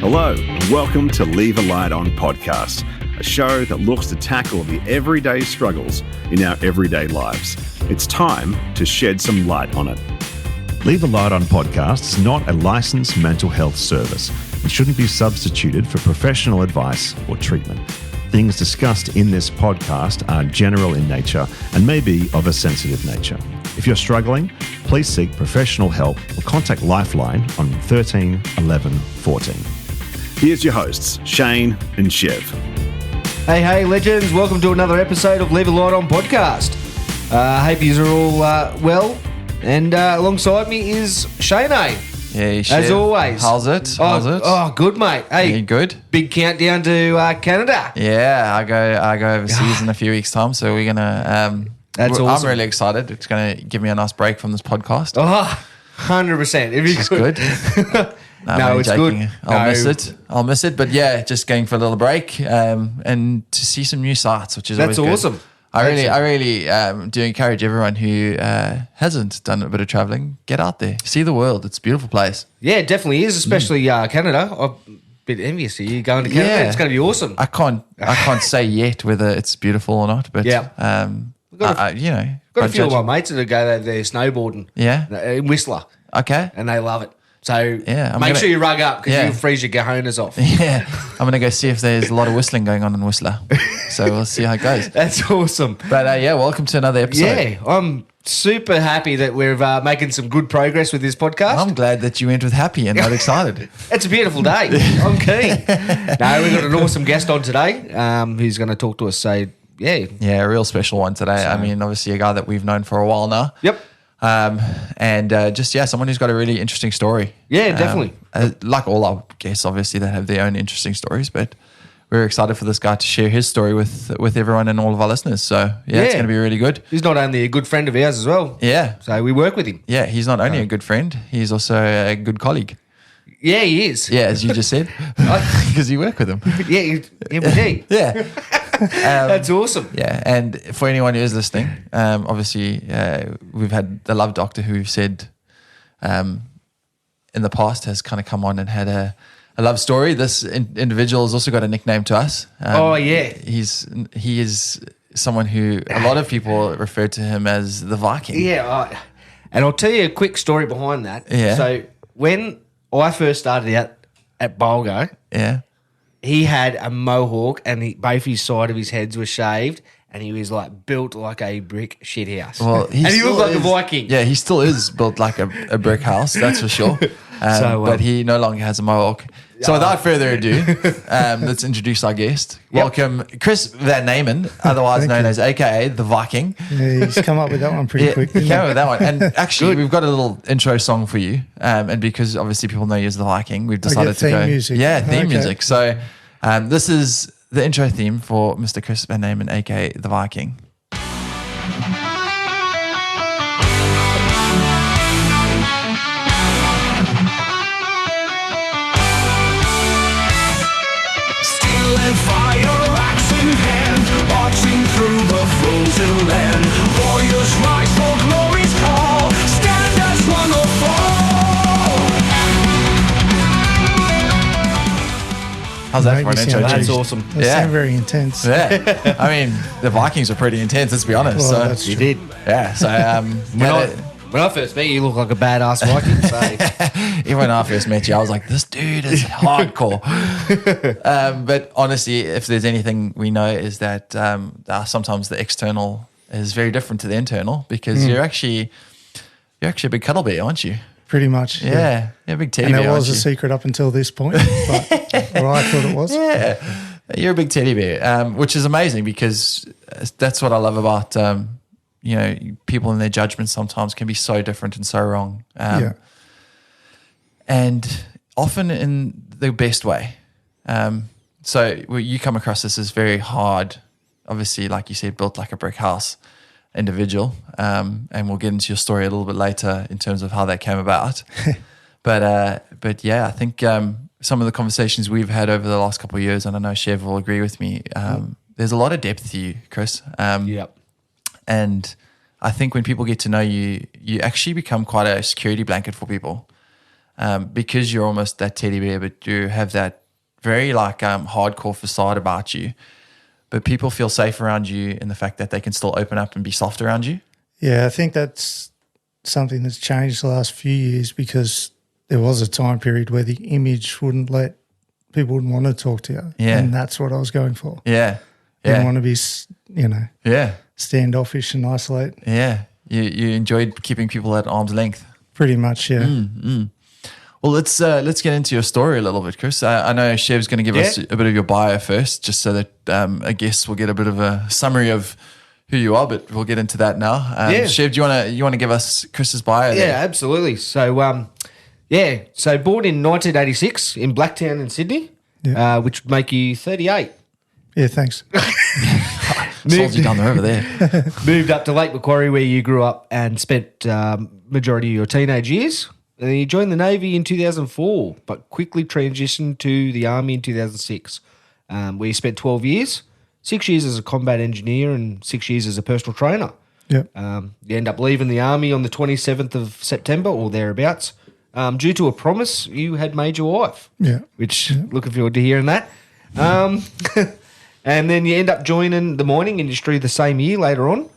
Hello, and welcome to Leave a Light On podcast, a show that looks to tackle the everyday struggles in our everyday lives. It's time to shed some light on it. Leave a Light On podcast is not a licensed mental health service. It shouldn't be substituted for professional advice or treatment. Things discussed in this podcast are general in nature and may be of a sensitive nature. If you're struggling, please seek professional help or contact Lifeline on 13 11 14. Here's your hosts, Shane and Chev. Hey, legends. Welcome to another episode of Leave a Light On podcast. Hope you are all well. And alongside me is Shane. Yeah, as always. How's it? Oh, good, mate. Hey, you good? Big countdown to Canada. Yeah, I go overseas in a few weeks' time, so we're gonna. That's awesome. I'm really excited. It's gonna give me a nice break from this podcast. Oh, 100%. It's good. No, it's joking. good. I'll miss it. But yeah, just going for a little break and to see some new sights, which is That's always awesome. Good. I really do encourage everyone who hasn't done a bit of traveling, get out there, see the world. It's a beautiful place. Yeah, it definitely is, especially Canada. I'm a bit envious of you going to Canada. Yeah. It's going to be awesome. I can't say yet whether it's beautiful or not, but yeah. got a few of my mates that go over there snowboarding. Yeah, in Whistler. Okay, and they love it. So yeah, make sure you rug up because you'll freeze your cojones off. Yeah, I'm going to go see if there's a lot of whistling going on in Whistler. So we'll see how it goes. That's awesome. But yeah, welcome to another episode. Yeah, I'm super happy that we're making some good progress with this podcast. I'm glad that you went with happy and not excited. It's a beautiful day. I'm keen. No, we've got an awesome guest on today who's going to talk to us. So yeah, a real special one today. I mean, obviously a guy that we've known for a while now. Yep. Someone who's got a really interesting story. Yeah, definitely. Like all our guests, obviously, that have their own interesting stories, but we're excited for this guy to share his story with everyone and all of our listeners. So, it's going to be really good. He's not only a good friend of ours as well. Yeah. So we work with him. Yeah, he's not only a good friend, he's also a good colleague. Yeah, he is. Yeah, as you just said, because you work with him. Yeah, we do. Yeah. That's awesome. Yeah, and for anyone who is listening, obviously we've had the Love Doctor who said in the past has kind of come on and had a love story. This individual has also got a nickname to us. He is someone who a lot of people refer to him as the Viking. Yeah, and I'll tell you a quick story behind that. Yeah. So when I first started out at Bulgo, he had a mohawk and both his side of his heads were shaved and he was like built like a brick shithouse. Well, and he looked like a Viking. Yeah, he still is built like a brick house, that's for sure. But he no longer has a mohawk. So without further ado, let's introduce our guest. Yep. Welcome, Chris Van Namen, otherwise known as AKA the Viking. Yeah, he's come up with that one pretty quick. He came up with that one. And actually, we've got a little intro song for you. And because obviously people know you as the Viking, we've decided to go. Music. Yeah, theme music. So this is the intro theme for Mr. Chris Van Namen, AKA the Viking. And fire, axe in hand, marching through the frozen land. Warriors rise for glory's call, stand as one or fall. How's that for an intro? That's awesome. That sounds very intense. Yeah, I mean the Vikings are pretty intense. Let's be honest. Well, so that's You true. did. yeah, so When I first met you, you looked like a badass Viking. So. even when I first met you, I was like, this dude is hardcore. But honestly, if there's anything we know is that sometimes the external is very different to the internal because you're actually a big cuddle bear, aren't you? Pretty much. Yeah, you're a big teddy And bear. it was aren't a you? secret up until this point, but or I thought it was. Yeah, you're a big teddy bear, which is amazing because that's what I love about people and their judgments sometimes can be so different and so wrong. And often in the best way. So you come across this as very hard, obviously, like you said, built like a brick house individual. And we'll get into your story a little bit later in terms of how that came about. But yeah, I think some of the conversations we've had over the last couple of years, and I know Chev will agree with me, there's a lot of depth to you, Chris. Yep. And I think when people get to know you, you actually become quite a security blanket for people. because you're almost that teddy bear, but you have that very like hardcore facade about you. But people feel safe around you in the fact that they can still open up and be soft around you. Yeah, I think that's something that's changed the last few years, because there was a time period where the image people wouldn't want to talk to you. Yeah. And that's what I was going for. Yeah. Didn't Yeah. want to be, Yeah. standoffish and isolate. Yeah. You enjoyed keeping people at arm's length. Pretty much, yeah. Well, let's get into your story a little bit, Chris. I know Shev's going to give us a bit of your bio first, just so that I guess we'll get a bit of a summary of who you are, but we'll get into that now. Shev, do you want to give us Chris's bio? Yeah, absolutely. So, so born in 1986 in Blacktown in Sydney, which would make you 38. Yeah, thanks. Sold you down the river there. Moved up to Lake Macquarie, where you grew up and spent majority of your teenage years. And then you joined the Navy in 2004, but quickly transitioned to the Army in 2006, where you spent 12 years, 6 years as a combat engineer and 6 years as a personal trainer. Yep. You end up leaving the Army on the 27th of September or thereabouts, due to a promise you had made your wife. Yeah. Which, looking forward to hearing that. And then you end up joining the mining industry the same year later on.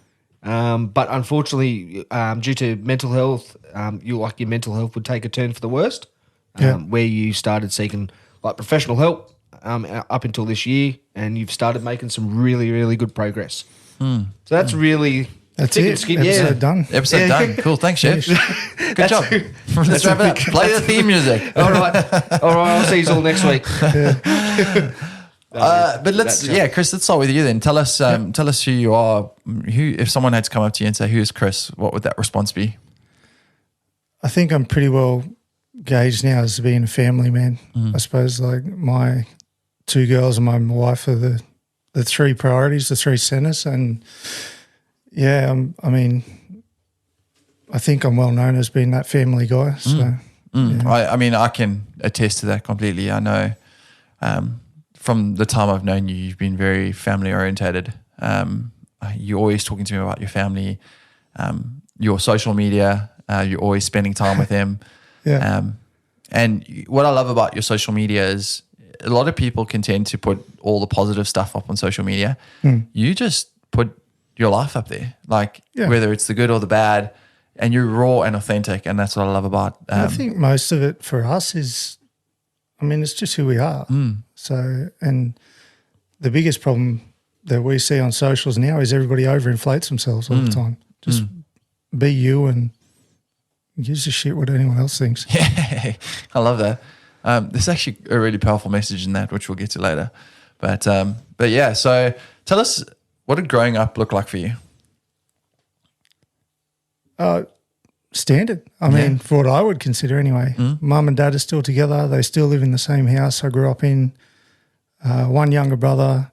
But unfortunately, due to mental health, your mental health would take a turn for the worst, where you started seeking like professional help up until this year, and you've started making some really, really good progress. So that's really That's thick and it. skin. Episode done. Episode done. Cool. Thanks, Shev. Good job. Let's wrap it up. Play the theme music. All right. I'll see you all next week. But Chris, let's start with you then. Tell us who you are. If someone had to come up to you and say, "Who's Chris?" What would that response be? I think I'm pretty well gauged now as being a family man. I suppose like my two girls and my wife are the three priorities, the three centers. And I think I'm well known as being that family guy. So I can attest to that completely. I know from the time I've known you, you've been very family orientated. You're always talking to me about your family, your social media. You're always spending time with them. And what I love about your social media is a lot of people can tend to put all the positive stuff up on social media. You just put your life up there, whether it's the good or the bad, and you're raw and authentic, and that's what I love about. I think most of it for us is, it's just who we are. So, and the biggest problem that we see on socials now is everybody overinflates themselves all the time. Just be you and gives a shit what anyone else thinks. Yeah, I love that. There's actually a really powerful message in that, which we'll get to later. But yeah, so tell us, what did growing up look like for you? Standard. For what I would consider anyway. Mum and dad are still together. They still live in the same house I grew up in. One younger brother.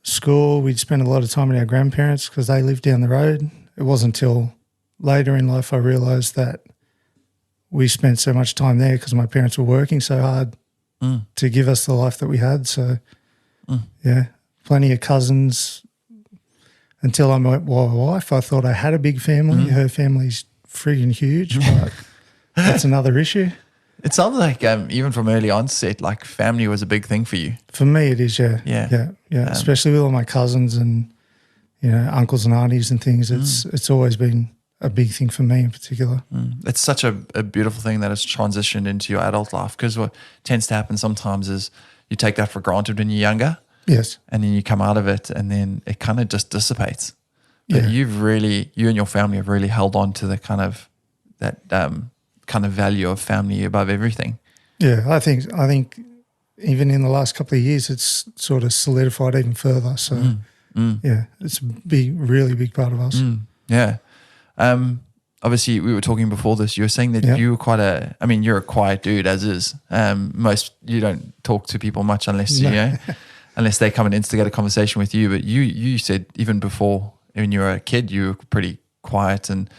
School, we'd spend a lot of time with our grandparents because they lived down the road. It wasn't until later in life I realised that we spent so much time there because my parents were working so hard to give us the life that we had. So, plenty of cousins. Until I met my wife, I thought I had a big family. Her family's friggin' huge, but that's another issue. It sounds like even from early onset, like family was a big thing for you. For me, it is, yeah. Especially with all my cousins and uncles and aunties and things. It's always been a big thing for me in particular. It's such a beautiful thing that has transitioned into your adult life, because what tends to happen sometimes is you take that for granted when you're younger. Yes. And then you come out of it and then it kind of just dissipates. But you and your family have really held on to the kind of that kind of value of family above everything. Yeah, I think even in the last couple of years it's sort of solidified even further. So it's a really big part of us. Yeah. Obviously we were talking before this, you were saying that you were you're a quiet dude as is. You don't talk to people much unless unless they come and instigate a conversation with you. But you said even before, when you were a kid, you were pretty quiet, and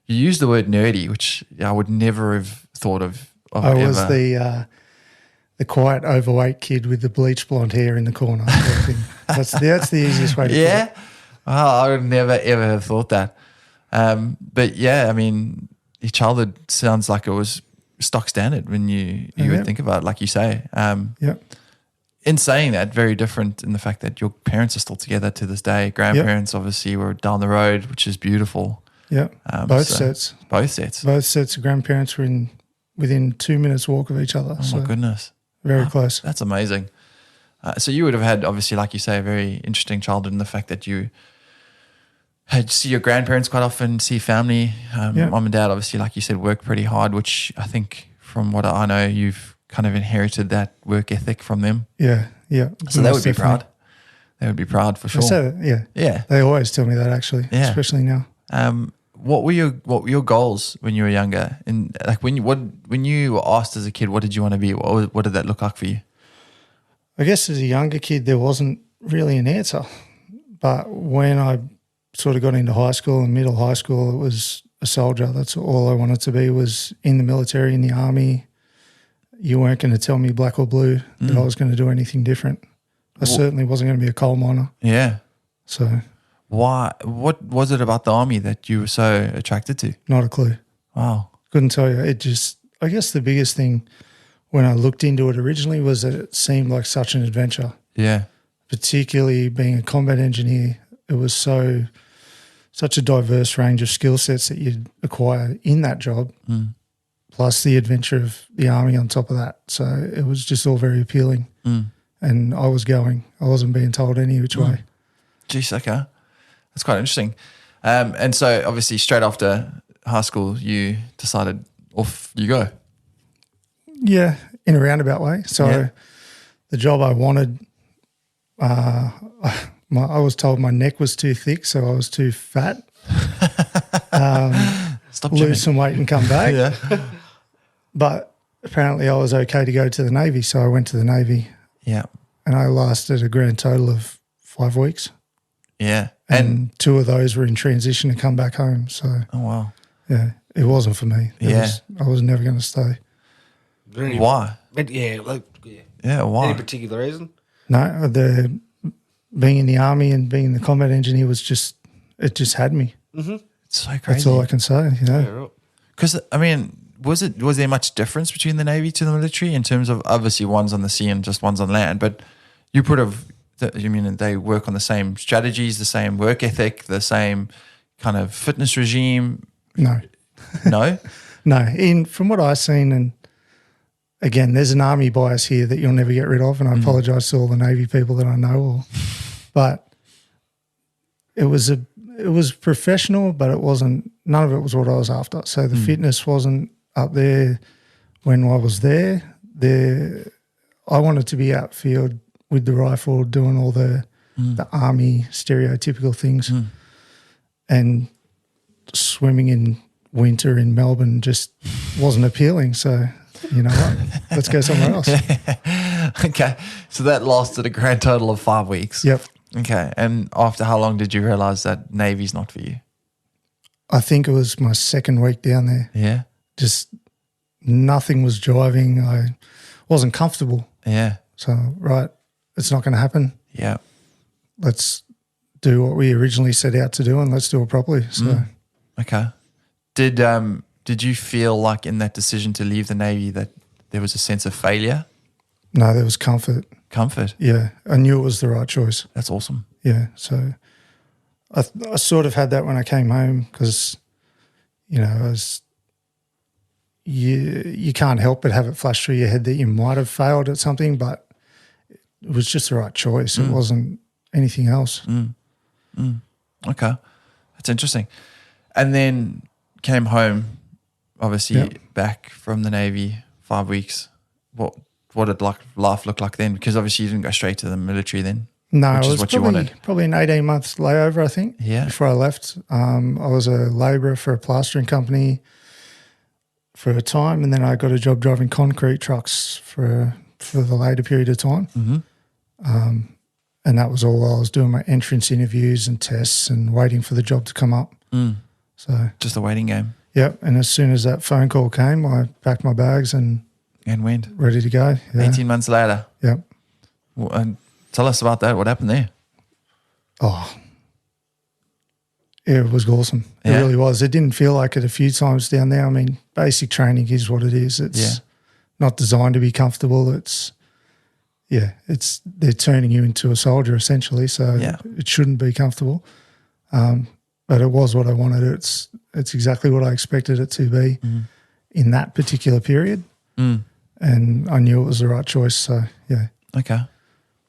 you used the word nerdy, which I would never have thought of I was the quiet, overweight kid with the bleach blonde hair in the corner. That's the easiest way to put it. Oh, I would never, ever have thought that. But yeah, your childhood sounds like it was stock standard when you Yeah. would think about it, like you say. Yep. In saying that, very different in the fact that your parents are still together to this day. Grandparents obviously were down the road, which is beautiful. Yep. Both sets. Both sets. Both sets of grandparents were within 2 minutes walk of each other. Oh my goodness. Very close. That's amazing. So you would have had, obviously, like you say, a very interesting childhood in the fact that you had see your grandparents quite often, see family. Mom and dad, obviously, like you said, work pretty hard, which I think from what I know, you've kind of inherited that work ethic from them. Yeah. So they would be proud. They would be proud for sure. Yeah. They always tell me that actually, especially now. What were your goals when you were younger? And like when you were asked as a kid, what did you want to be? What did that look like for you? I guess as a younger kid, there wasn't really an answer. But when I sort of got into high school and middle high school, it was a soldier. That's all I wanted to be, was in the military, in the army. You weren't going to tell me black or blue that I was going to do anything different. I certainly wasn't going to be a coal miner. Yeah. So why? What was it about the army that you were so attracted to? not a clue. Wow. Couldn't tell you. It just, I guess the biggest thing when I looked into it originally was that it seemed like such an adventure. Yeah. Particularly being a combat engineer, it was such a diverse range of skill sets that you'd acquire in that job, plus the adventure of the army on top of that. So it was just all very appealing. And I was going. I wasn't being told any which way. Jeez, okay. That's quite interesting. And so obviously straight after high school, you decided off you go. Yeah, in a roundabout way. So the job I wanted, I was told my neck was too thick, so I was too fat. Stop Lose some weight and come back. Yeah. But apparently I was okay to go to the Navy, so I went to the Navy. Yeah. And I lasted a grand total of 5 weeks. Yeah. And 2 of those were in transition to come back home. So, Oh, wow. yeah, it wasn't for me. I was never going to stay. Why? But Why? Any particular reason? No, being in the army and being the combat engineer was just, it just had me. It's so crazy. That's all I can say, you know. Yeah, right. Because, I mean, was there much difference between the Navy to the military in terms of, obviously one's on the sea and just one's on land, but you they work on the same strategies, the same work ethic, the same kind of fitness regime? No. No? No. From what I've seen, and again, there's an army bias here that you'll never get rid of, and I apologise to all the Navy people that I know, but it was professional, but it wasn't. None of it was what I was after. So the fitness wasn't up there when I was there. I wanted to be outfield with the rifle, doing all the army stereotypical things, and swimming in winter in Melbourne just wasn't appealing. So, you know what? Let's go somewhere else. Okay. So that lasted a grand total of 5 weeks. Yep. Okay. And after how long did you realise that Navy's not for you? I think it was my second week down there. Yeah. Just nothing was driving. I wasn't comfortable. Yeah. So, right, it's not going to happen. Yeah. Let's do what we originally set out to do, and let's do it properly. So, Okay. Did you feel like in that decision to leave the Navy that there was a sense of failure? no, there was comfort. Comfort. Yeah, I knew it was the right choice. That's awesome. Yeah, so I sort of had that when I came home because, you know, you can't help but have it flash through your head that you might have failed at something, but it was just the right choice. It wasn't anything else. Okay. That's interesting. And then came home, obviously back from the Navy, 5 weeks. What did life look like then? Because obviously you didn't go straight to the military then. No, which it is was what you wanted. probably an 18-month layover, I think, Yeah. before I left. I was a labourer for a plastering company for a time, and then I got a job driving concrete trucks for the later period of time. And that was all while I was doing my entrance interviews and tests and waiting for the job to come up. So, Just a waiting game. yep. And as soon as that phone call came, I packed my bags and And went. ready to go. Yeah. 18 months later. Yep. And tell us about that. What happened there? Oh, it was awesome. It Yeah. really was. It didn't feel like it a few times down there. I mean, basic training is what it is. It's not designed to be comfortable. They're turning you into a soldier essentially, so it shouldn't be comfortable. But it was what I wanted. It's exactly what I expected it to be in that particular period. And I knew it was the right choice. So, yeah. Okay.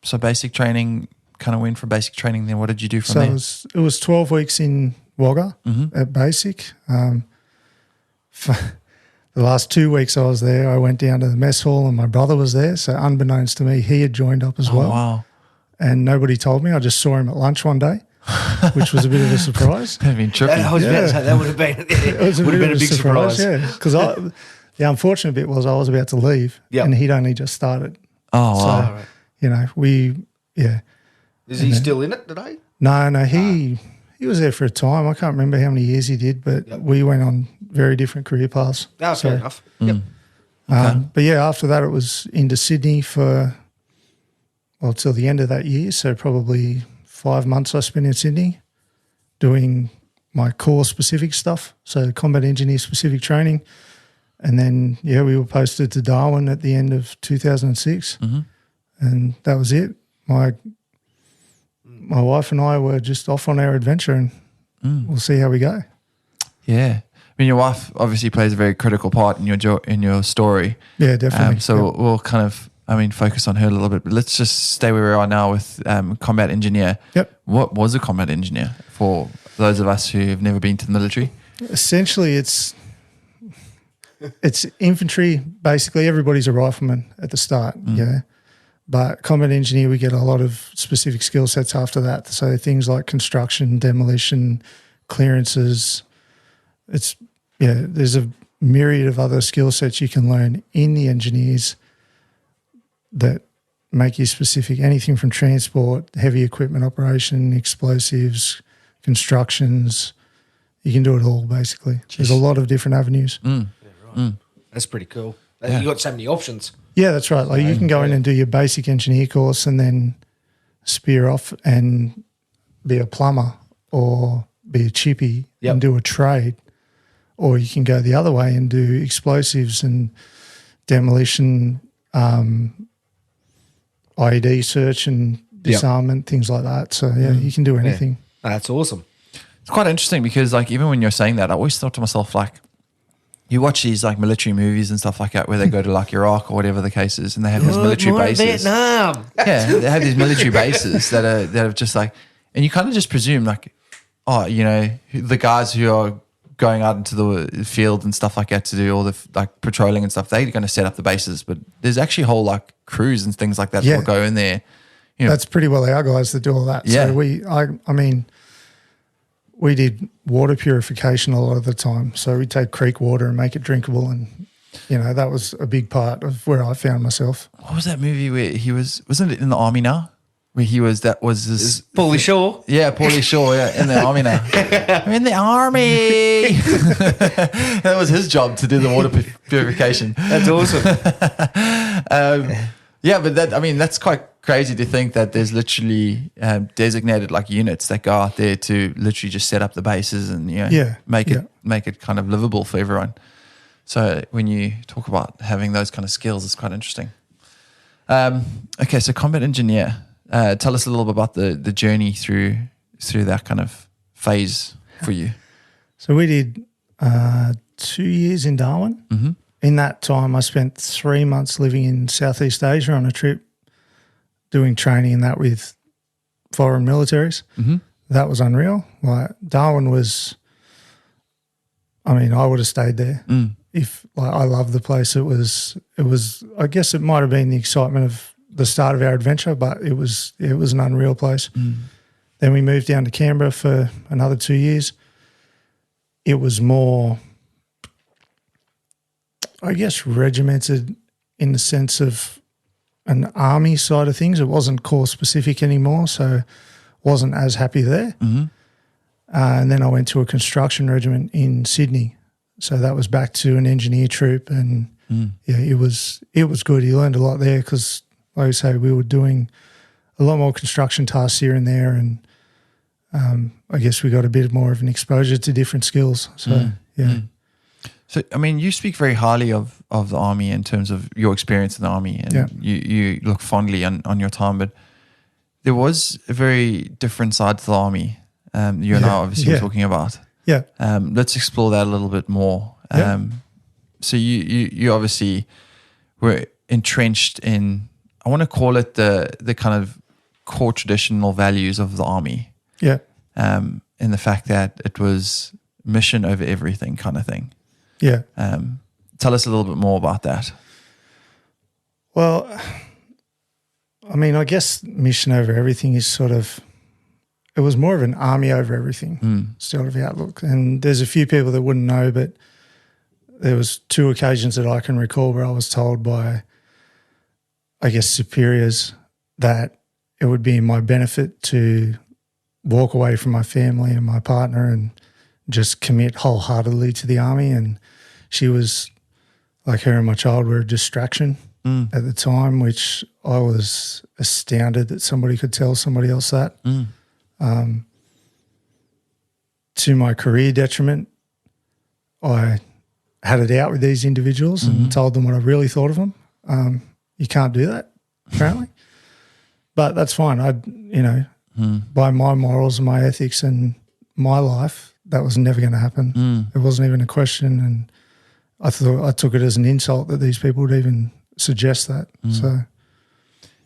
So basic training, kind of went for basic training. Then what did you do from So there? it was 12 weeks in Wagga at basic. For the last 2 weeks I was there, I went down to the mess hall and my brother was there. So unbeknownst to me, he had joined up as well. Wow. And nobody told me. I just saw him at lunch one day, which was a bit of a surprise. That'd been trippy. I was about to say that would have been It was would have been a of big surprise. Yeah, because the unfortunate bit was I was about to leave and he'd only just started. Oh, So, wow. you know, Is he still in it today? No, he was there for a time. I can't remember how many years he did, but we went on very different career paths. No, fair enough. Yep. But yeah, after that it was into Sydney for, till the end of that year. So probably 5 months I spent in Sydney doing my core specific stuff. So combat engineer specific training. And then, we were posted to Darwin at the end of 2006. And that was it. My wife and I were just off on our adventure and we'll see how we go. Yeah. I mean, your wife obviously plays a very critical part in your story. Yeah, definitely. So we'll kind of, focus on her a little bit. But let's just stay where we are now with combat engineer. Yep. What was a combat engineer for those of us who have never been to the military? Essentially, it's infantry. Basically, everybody's a rifleman at the start, But combat engineer, we get a lot of specific skill sets after that. So things like construction, demolition, clearances. There's a myriad of other skill sets you can learn in the engineers that make you specific. Anything from transport, heavy equipment operation, explosives, constructions. You can do it all, basically. There's a lot of different avenues. That's pretty cool. You got so many options. Yeah, that's right. Like you can go in and do your basic engineer course and then spear off and be a plumber or be a chippy and do a trade. Or you can go the other way and do explosives and demolition, IED search and disarmament, things like that. So, you can do anything. That's awesome. It's quite interesting because, even when you're saying that, I always thought to myself, you watch these military movies and stuff like that where they go to Iraq or whatever the case is, and they have these military bases. Vietnam. Yeah, they have these military bases that are just and you kind of just presume the guys who are going out into the field and stuff like that to do all the patrolling and stuff, they're going to set up the bases, but there's actually whole crews and things like that that will go in there. That's pretty well our guys that do all that. Yeah. So we did water purification a lot of the time. So we take creek water and make it drinkable, and that was a big part of where I found myself. What was that movie where he wasn't it in the army now? Where he was, that was his... Paulie Shaw. Yeah, Paulie Shaw, in the army now. I'm in the army. That was his job, to do the water purification. That's awesome. But that's quite crazy to think that there's literally designated units that go out there to literally just set up the bases and make it kind of livable for everyone. So when you talk about having those kind of skills, it's quite interesting. Okay, so combat engineer. Tell us a little bit about the journey through that kind of phase for you. So we did 2 years in Darwin. Mm-hmm. In that time, I spent 3 months living in Southeast Asia on a trip, doing training and that with foreign militaries. Mm-hmm. That was unreal. Darwin was, I would have stayed there. If I loved the place. It was. I guess it might have been the excitement of the start of our adventure, but it was an unreal place. Then we moved down to Canberra for another 2 years. It was more, I guess, regimented in the sense of an army side of things. It wasn't corps specific anymore, so wasn't as happy there. And then I went to a construction regiment in Sydney. So that was back to an engineer troop, and it was good. You learned a lot there because, like I say, we were doing a lot more construction tasks here and there, and I guess we got a bit more of an exposure to different skills. So, yeah. So, I mean, you speak very highly of the Army in terms of your experience in the Army, and you look fondly on your time, but there was a very different side to the Army you and I obviously were talking about. Yeah. Let's explore that a little bit more. So you obviously were entrenched in, I want to call it the kind of core traditional values of the Army. Yeah. In the fact that it was mission over everything kind of thing. Yeah. Tell us a little bit more about that. Well, I mean, I guess mission over everything is sort of, it was more of an army over everything sort of outlook. And there's a few people that wouldn't know, but there was 2 occasions that I can recall where I was told by, I guess, superiors that it would be in my benefit to walk away from my family and my partner and just commit wholeheartedly to the Army. And she was, like her and my child were a distraction at the time, which I was astounded that somebody could tell somebody else that. To my career detriment, I had it out with these individuals and told them what I really thought of them. You can't do that, apparently. But that's fine. By my morals and my ethics and my life, that was never going to happen. It wasn't even a question, and I took it as an insult that these people would even suggest that. So,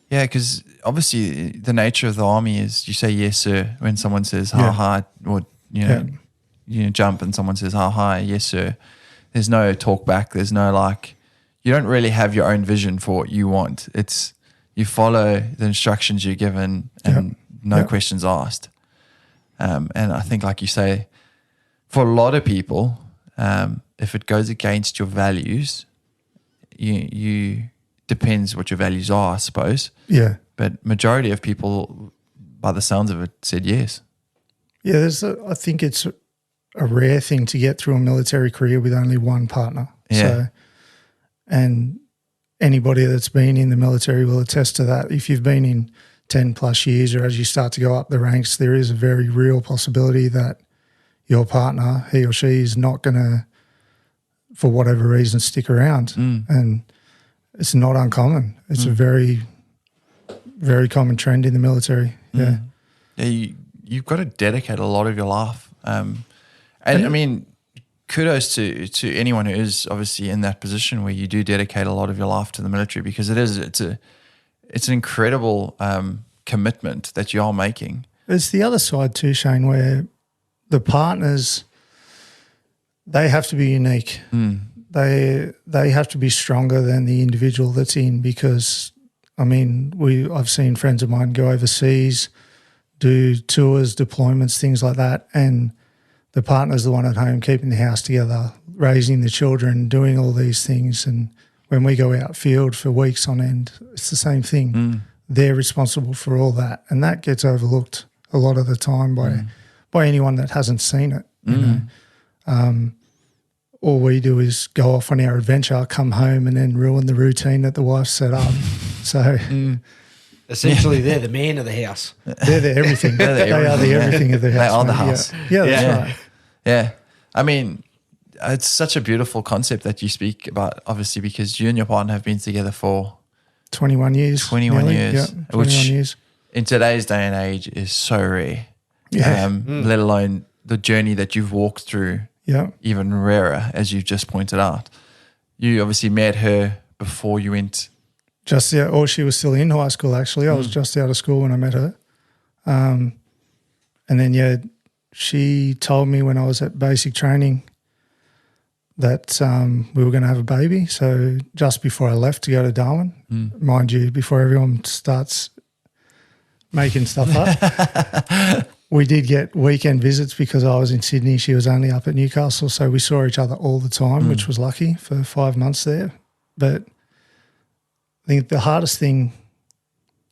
yeah, because obviously the nature of the Army is you say yes sir when someone says how high, or you jump and someone says how high, yes sir. There's no talk back. There's no you don't really have your own vision for what you want. It's you follow the instructions you're given and no questions asked. And I think, like you say, for a lot of people, if it goes against your values, you depends what your values are, I suppose. yeah. But majority of people, by the sounds of it, said yes. Yeah, I think it's a rare thing to get through a military career with only one partner. Yeah. So, and anybody that's been in the military will attest to that. If you've been in 10 plus years, or as you start to go up the ranks, there is a very real possibility that your partner, he or she, is not going to, for whatever reason, stick around. And it's not uncommon. It's a very, very common trend in the military. Yeah. Yeah, you've got to dedicate a lot of your life. And I mean, kudos to anyone who is obviously in that position where you do dedicate a lot of your life to the military, because it's an incredible commitment that you are making. It's the other side too, Shane, where the partners, they have to be unique. They have to be stronger than the individual that's in, because, I mean, I've seen friends of mine go overseas, do tours, deployments, things like that, and the partner's the one at home keeping the house together, raising the children, doing all these things. And when we go out field for weeks on end, it's the same thing. They're responsible for all that, and that gets overlooked a lot of the time by anyone that hasn't seen it. You know, all we do is go off on our adventure, come home, and then ruin the routine that the wife set up. So Essentially, they're the man of the house. they're the everything. They are the everything of the house. They are the mate. house. Yeah, that's right. Yeah. I mean, it's such a beautiful concept that you speak about, obviously, because you and your partner have been together for 21 years. 21 nearly. years. Yeah, 21 which years. in today's day and age is so rare. Yeah. Let alone the journey that you've walked through, Yeah. even rarer, as you've just pointed out. You obviously met her before you went. Or she was still in high school, actually. I was just out of school when I met her. And then, she told me when I was at basic training that we were going to have a baby. So just before I left to go to Darwin, mind you, before everyone starts making stuff up, we did get weekend visits because I was in Sydney. She was only up at Newcastle. So we saw each other all the time, which was lucky for 5 months there. But I think the hardest thing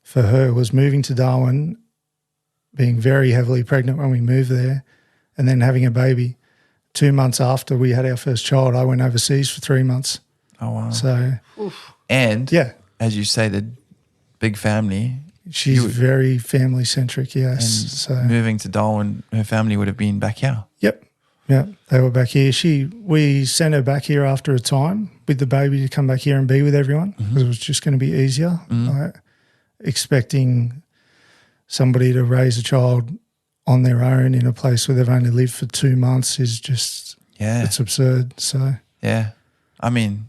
for her was moving to Darwin, being very heavily pregnant when we moved there, and then having a baby. 2 months after we had our first child, I went overseas for 3 months. Oh, wow. So, And yeah, as you say, the big family, She's very family centric. Yes. So moving to Darwin, her family would have been back here. Yep. Yeah, they were back here. We sent her back here after a time with the baby to come back here and be with everyone because it was just going to be easier. Like, expecting somebody to raise a child on their own in a place where they've only lived for 2 months is just it's absurd. So I mean,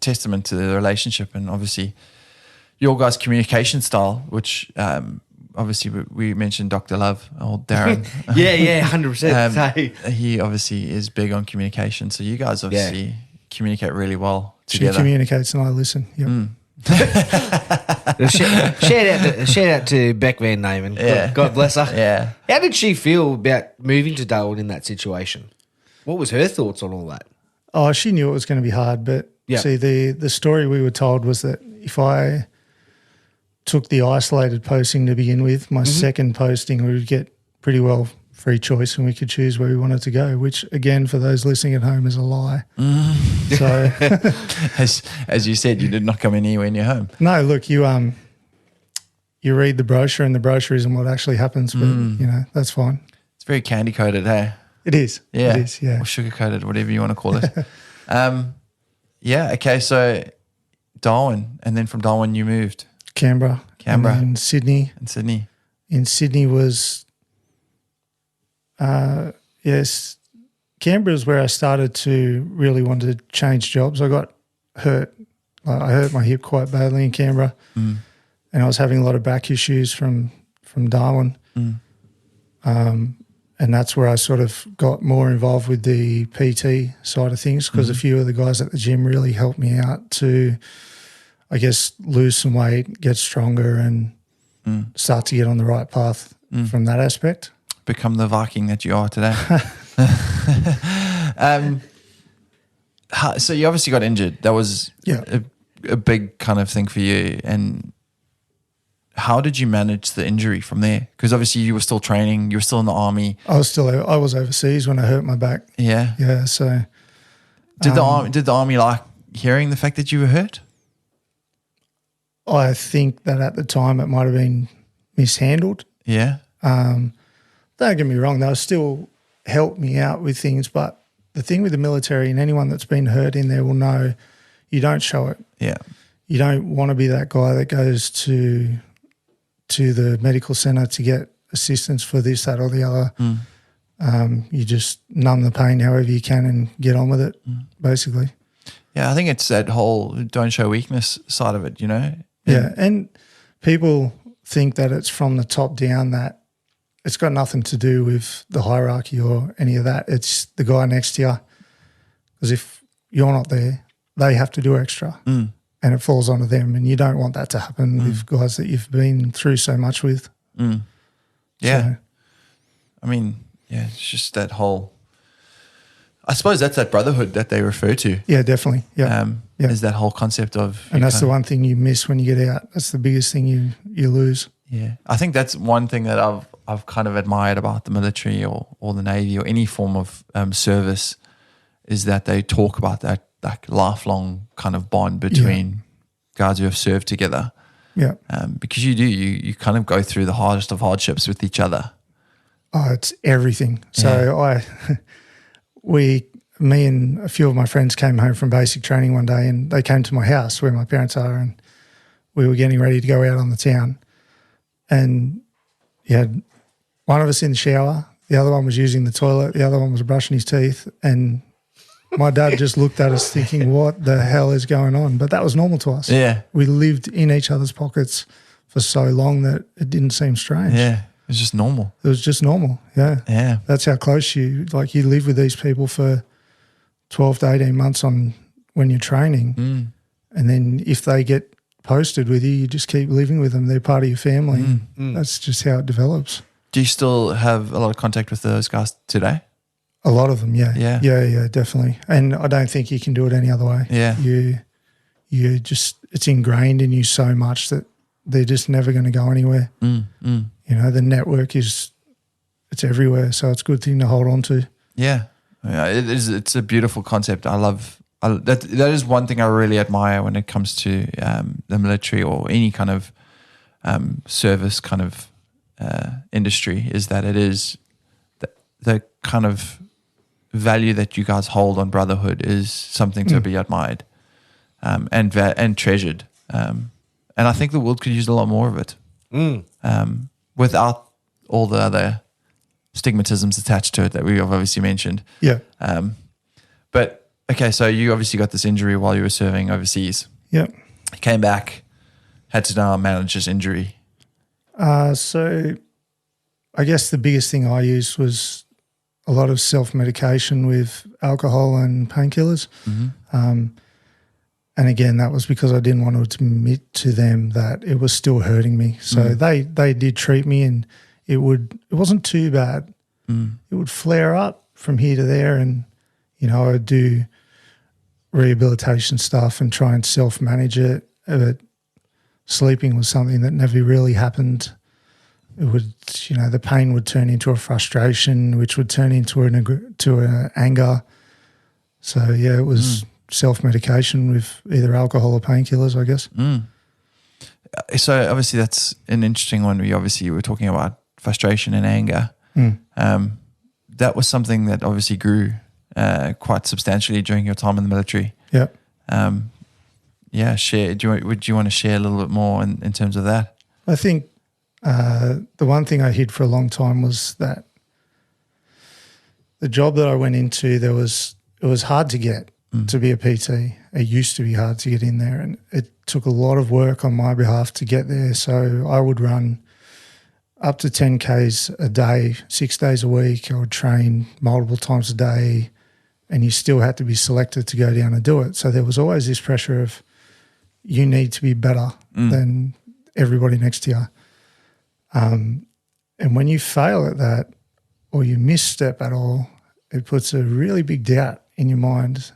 testament to the relationship and obviously your guys' communication style, which obviously we mentioned Dr. Love, old Darren. 100%. He obviously is big on communication. So you guys obviously communicate really well together. She communicates and I listen. Yep. Shout out to Beck Van Namen. God bless her. Yeah. How did she feel about moving to Darwin in that situation? What was her thoughts on all that? Oh, she knew it was going to be hard, but see, the story we were told was that if I took the isolated posting to begin with, my second posting, we would get pretty well free choice and we could choose where we wanted to go, which again, for those listening at home, is a lie. So, as you said, you did not come anywhere near home. No, look, you read the brochure and the brochure isn't what actually happens, but that's fine. It's very candy coated, hey? It is. Yeah. It is, yeah. Or sugar coated, whatever you want to call it. Okay, so Darwin, and then from Darwin you moved. Canberra. And then Sydney. And Sydney. In Sydney was, Canberra is where I started to really want to change jobs. I got hurt. I hurt my hip quite badly in Canberra and I was having a lot of back issues from Darwin. And that's where I sort of got more involved with the PT side of things because a few of the guys at the gym really helped me out to, I guess, lose some weight, get stronger and start to get on the right path from that aspect. Become the Viking that you are today. So you obviously got injured. That was a big kind of thing for you. And how did you manage the injury from there? Because obviously you were still training. You were still in the army. I was overseas when I hurt my back. Yeah. Yeah. So did the army like hearing the fact that you were hurt? I think that at the time it might have been mishandled. Yeah. Don't get me wrong, they'll still help me out with things, but the thing with the military and anyone that's been hurt in there will know you don't show it. Yeah. You don't want to be that guy that goes to the medical centre to get assistance for this, that or the other. You just numb the pain however you can and get on with it, basically. Yeah, I think it's that whole don't show weakness side of it, Yeah, and people think that it's from the top down, that it's got nothing to do with the hierarchy or any of that. It's the guy next to you. Because if you're not there, they have to do extra and it falls onto them, and you don't want that to happen with guys that you've been through so much with. Yeah. So, I mean, it's just that whole, I suppose that's that brotherhood that they refer to. yeah, definitely. Yeah. Is that whole concept of, And that's the one thing you miss when you get out. That's the biggest thing you lose. Yeah, I think that's one thing that I've kind of admired about the military or the Navy or any form of service is that they talk about that like lifelong kind of bond between guys who have served together. Yeah. Because you kind of go through the hardest of hardships with each other. Oh, it's everything. So me and a few of my friends came home from basic training one day and they came to my house where my parents are, and we were getting ready to go out on the town. And you had one of us in the shower, the other one was using the toilet, the other one was brushing his teeth, and my dad just looked at us thinking, what the hell is going on? But that was normal to us. Yeah. We lived in each other's pockets for so long that it didn't seem strange. Yeah, it was just normal. It was just normal, yeah. Yeah. That's how close you live with these people for 12 to 18 months on when you're training. And then if they get posted with you, you just keep living with them. They're part of your family. That's just how it develops. Do you still have a lot of contact with those guys today? A lot of them, yeah. Yeah, definitely. And I don't think you can do it any other way. Yeah. You just, it's ingrained in you so much that they're just never going to go anywhere. The network it's everywhere, so it's a good thing to hold on to. Yeah, it is. It's a beautiful concept. I love that is one thing I really admire when it comes to the military or any kind of service kind of industry is that it is the kind of value that you guys hold on brotherhood is something to be admired and treasured. And I think the world could use a lot more of it without all the other stigmatisms attached to it that we have obviously mentioned. Yeah. But, okay, so you obviously got this injury while you were serving overseas. Yeah. Came back, had to now manage this injury. So I guess the biggest thing I used was a lot of self-medication with alcohol and painkillers. And again, that was because I didn't want to admit to them that it was still hurting me. So they did treat me, and it wasn't too bad. It would flare up from here to there, and I would do rehabilitation stuff and try and self-manage it. But sleeping was something that never really happened. It would, the pain would turn into a frustration, which would turn into an anger. So yeah, it was self-medication with either alcohol or painkillers, I guess. So obviously that's an interesting one. You were talking about frustration and anger. That was something that obviously grew quite substantially during your time in the military. Yeah. Share. Would you want to share a little bit more in terms of that? I think the one thing I hid for a long time was that the job that I went into, it was hard to get to be a PT. It used to be hard to get in there, and it took a lot of work on my behalf to get there. So I would run up to 10Ks a day, 6 days a week. I would train multiple times a day, and you still had to be selected to go down and do it. So there was always this pressure of you need to be better than everybody next to you. And when you fail at that or you misstep at all, it puts a really big doubt in your mind.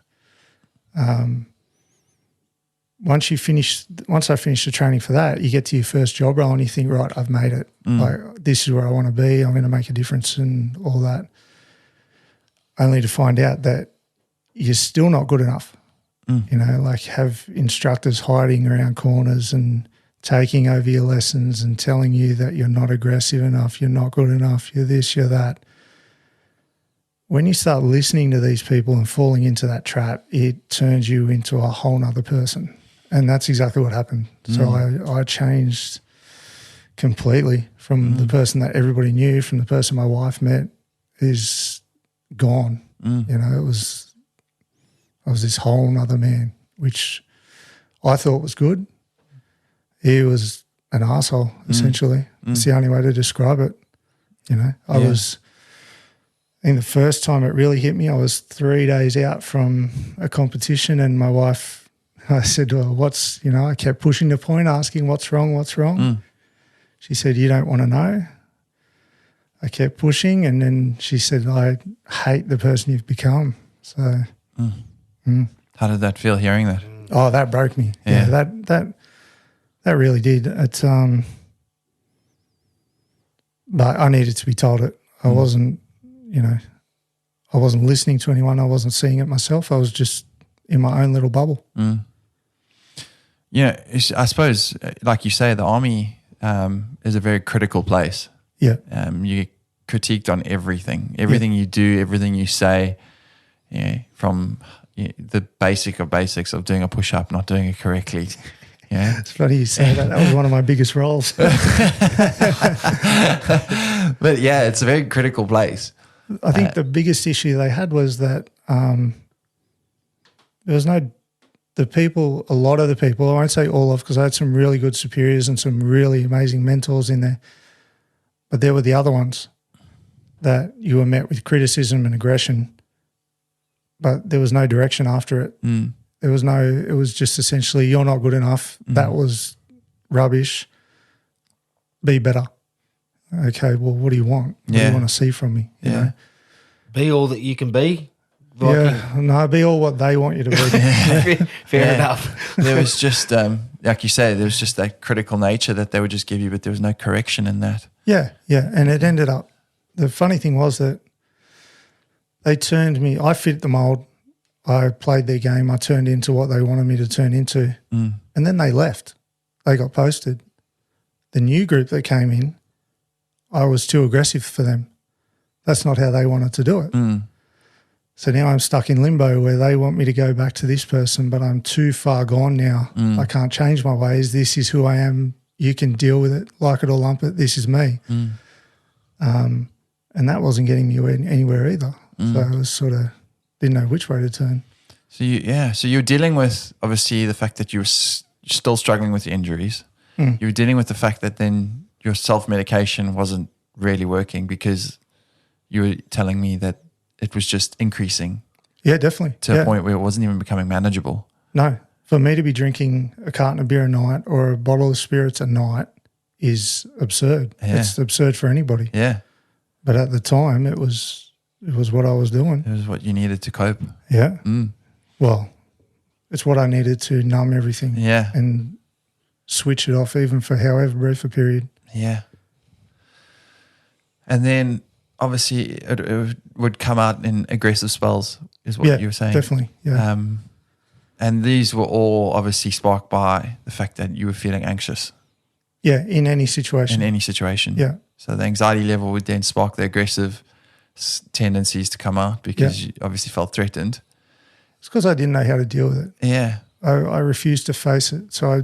Once I finished the training for that, you get to your first job role and you think, right, I've made it. Like, this is where I want to be. I'm going to make a difference and all that. Only to find out that you're still not good enough. Have instructors hiding around corners and taking over your lessons and telling you that you're not aggressive enough, you're not good enough, you're this, you're that. When you start listening to these people and falling into that trap, it turns you into a whole nother person. And that's exactly what happened. So I changed completely from the person that everybody knew, from the person my wife met, is gone. I was this whole nother man, which I thought was good. He was an asshole, essentially. It's the only way to describe it. I think the first time it really hit me, I was 3 days out from a competition, and my wife, I said to her, I kept pushing the point, asking what's wrong. She said, you don't want to know. I kept pushing, and then she said, I hate the person you've become. So how did that feel, hearing that? Oh, that broke me. Yeah, that really did. But I needed to be told it. I wasn't listening to anyone. I wasn't seeing it myself. I was just in my own little bubble. I suppose, like you say, the army is a very critical place. Yeah. You get critiqued on everything you do, everything you say, from the basic of basics of doing a push-up, not doing it correctly. Yeah, it's funny you say that. That was one of my biggest roles. But yeah, it's a very critical place. I think the biggest issue they had was that there was a lot of the people, I won't say all of, because I had some really good superiors and some really amazing mentors in there, but there were the other ones that you were met with criticism and aggression, but there was no direction after it. It was just essentially, you're not good enough. That was rubbish. Be better. Okay, well, what do you want? What do you want to see from me? You know? Be all that you can be. Viking. No, be all what they want you to be. Fair enough. There was just, like you say, there was just that critical nature that they would just give you, but there was no correction in that. Yeah. And it ended up, the funny thing was that they turned me, I fit the mold. I played their game. I turned into what they wanted me to turn into. And then they left. They got posted. the new group that came in, I was too aggressive for them. That's not how they wanted to do it. So now I'm stuck in limbo where they want me to go back to this person, but I'm too far gone now. I can't change my ways. This is who I am. You can deal with it, like it or lump it. This is me. And that wasn't getting me anywhere either. So I was sort of didn't know which way to turn. So you're dealing with obviously the fact that you're still struggling with your injuries. You were dealing with the fact that then your self-medication wasn't really working because you were telling me that it was just increasing. Yeah, definitely. To a point where it wasn't even becoming manageable. No. For me to be drinking a carton of beer a night or a bottle of spirits a night is absurd. Yeah. It's absurd for anybody. Yeah. But at the time, it was what I was doing. It was what you needed to cope. Yeah. Well, it's what I needed to numb everything. Yeah. And switch it off even for however brief a period. Yeah. And then obviously it would come out in aggressive spells is what you were saying. Definitely. Yeah. And these were all obviously sparked by the fact that you were feeling anxious. Yeah, in any situation. In any situation. Yeah. So the anxiety level would then spark the aggressive tendencies to come out because you obviously felt threatened. It's because I didn't know how to deal with it. Yeah. I refused to face it. So I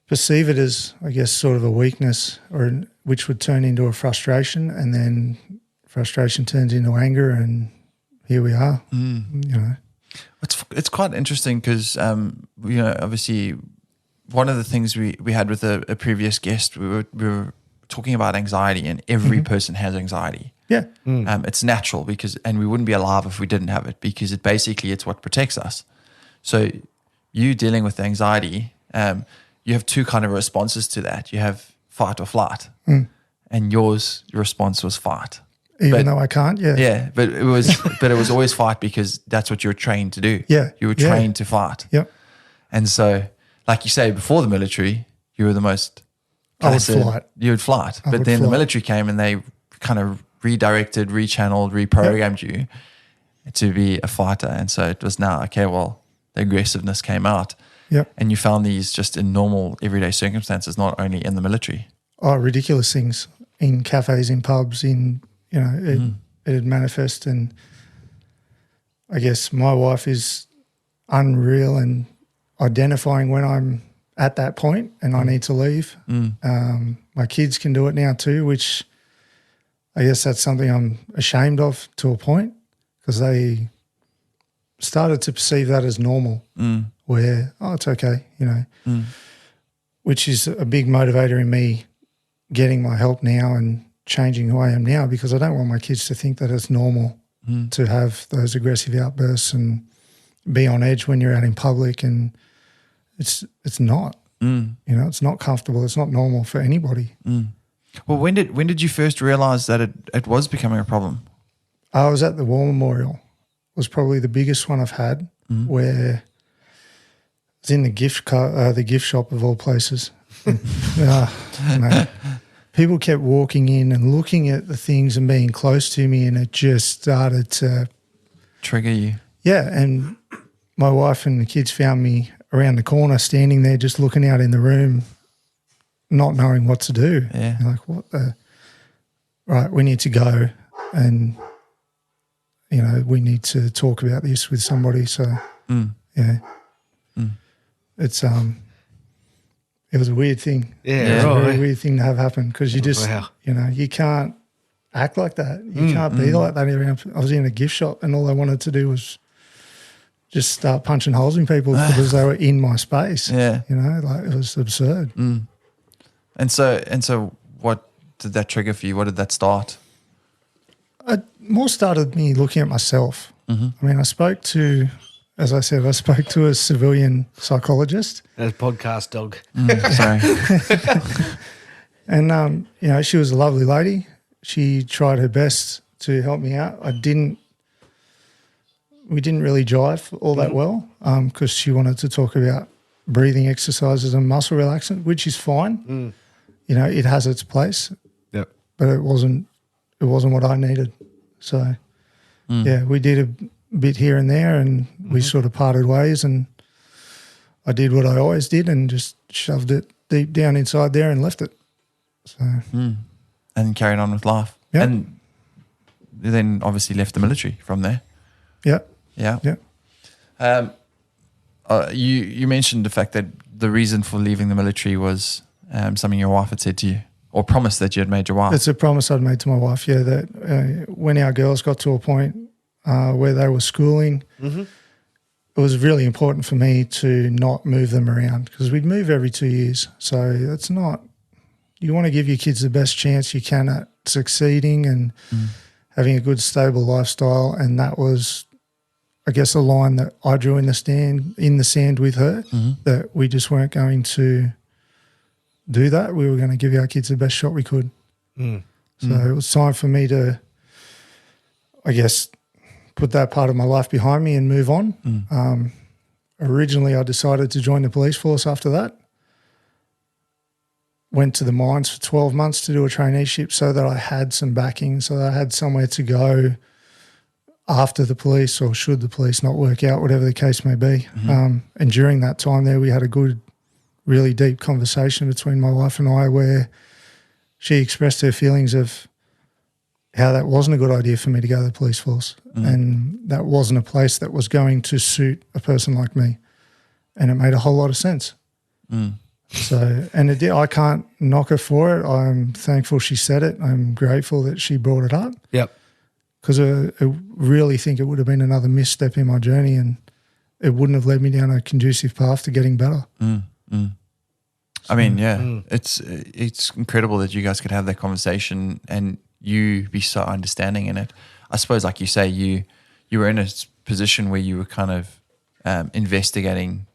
perceive it as, I guess, sort of a weakness which would turn into a frustration, and then frustration turns into anger, and here we are, you know. It's quite interesting because, obviously one of the things we had with a previous guest, we were talking about anxiety, and every person has anxiety. Yeah. It's natural and we wouldn't be alive if we didn't have it because it's what protects us. So you dealing with anxiety, you have two kind of responses to that. You have fight or flight, and your response was fight. Even though I can't, Yeah, but it was always fight because that's what you're trained to do. Yeah. You were trained to fight. Yep. And so, like you say, before the military, you were the most passive. I would fight. You would fight. But then the military came and they kind of redirected, rechanneled, reprogrammed you to be a fighter. And so it was now, okay, well, the aggressiveness came out. Yep. And you found these just in normal everyday circumstances, not only in the military. Oh, ridiculous things in cafes, in pubs, it'd manifest. And I guess my wife is unreal in identifying when I'm at that point and I need to leave. My kids can do it now too, which I guess that's something I'm ashamed of to a point because they started to perceive that as normal where, it's okay, which is a big motivator in me getting my help now and changing who I am now because I don't want my kids to think that it's normal to have those aggressive outbursts and be on edge when you're out in public, and it's not. It's not comfortable. It's not normal for anybody. Well, when did you first realize that it was becoming a problem? I was at the War Memorial. It was probably the biggest one I've had where it's in the gift shop of all places. People kept walking in and looking at the things and being close to me, and it just started to trigger you. Yeah, and my wife and the kids found me around the corner standing there just looking out in the room, not knowing what to do. Yeah. You're like, what the? Right, we need to go and, we need to talk about this with somebody. So, it's it was a weird thing. Yeah, it was right. a very weird thing to have happen because you just, you can't act like that. You can't be like that around. I was in a gift shop and all I wanted to do was just start punching holes in people because they were in my space. Yeah. It was absurd. And so what did that trigger for you? What did that start? It more started me looking at myself. I mean, I spoke to a civilian psychologist. That's podcast dog. Sorry. And, she was a lovely lady. She tried her best to help me out. We didn't really jive all that well because she wanted to talk about breathing exercises and muscle relaxant, which is fine. It has its place. Yep. But it wasn't what I needed. So, we did a bit here and there and we sort of parted ways, and I did what I always did and just shoved it deep down inside there and left it. So And carried on with life. Yeah. And then obviously left the military from there. yeah, Yeah. yeah. You mentioned the fact that the reason for leaving the military was something your wife had said to you, or promised that you had made your wife. It's a promise I'd made to my wife, that when our girls got to a point where they were schooling, it was really important for me to not move them around because we'd move every 2 years. So it's not – you want to give your kids the best chance you can at succeeding and having a good, stable lifestyle, and that was, I guess, a line that I drew in the sand with her, that we just weren't going to do that. We were going to give our kids the best shot we could. So it was time for me to, I guess, put that part of my life behind me and move on. Originally, I decided to join the police force after that. Went to the mines for 12 months to do a traineeship so that I had some backing, so that I had somewhere to go after the police, or should the police not work out, whatever the case may be. And during that time there, we had a good, really deep conversation between my wife and I where she expressed her feelings of how that wasn't a good idea for me to go to the police force, and that wasn't a place that was going to suit a person like me. And it made a whole lot of sense. So, and it did, I can't knock her for it. I'm thankful she said it. I'm grateful that she brought it up. Yep. Because I really think it would have been another misstep in my journey, and it wouldn't have led me down a conducive path to getting better. I mean, it's incredible that you guys could have that conversation and you be so understanding in it. I suppose, like you say, you were in a position where you were kind of investigating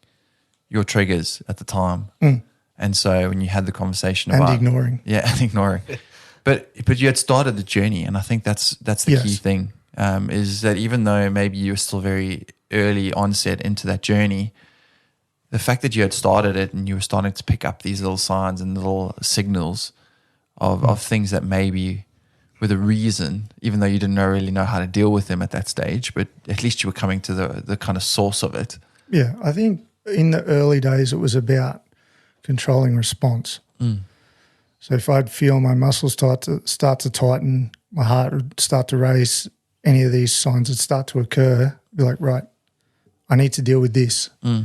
your triggers at the time. And so when you had the conversation And about ignoring. Yeah, and ignoring. But you had started the journey, and I think that's the key thing, is that even though maybe you were still very early onset into that journey, the fact that you had started it and you were starting to pick up these little signs and little signals of things that maybe were the reason, even though you didn't really know how to deal with them at that stage, but at least you were coming to the kind of source of it. Yeah, I think in the early days it was about controlling response. So if I'd feel my muscles start to tighten, my heart would start to race, any of these signs would start to occur, be like, right, I need to deal with this. I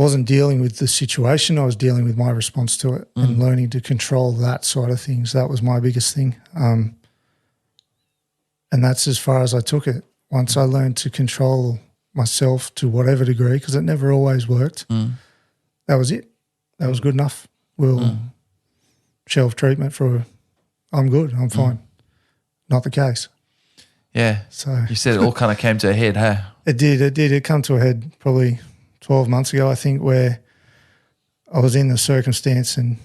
wasn't dealing with the situation, I was dealing with my response to it and learning to control that side of things. That was my biggest thing. And that's as far as I took it. Once I learned to control myself to whatever degree, because it never always worked, that was it. That was good enough. We'll shelve treatment for, I'm good, I'm fine. Not the case. Yeah. So You said it all kind of came to a head, huh? It did. It come to a head probably 12 months ago, I think, where I was in the circumstance, and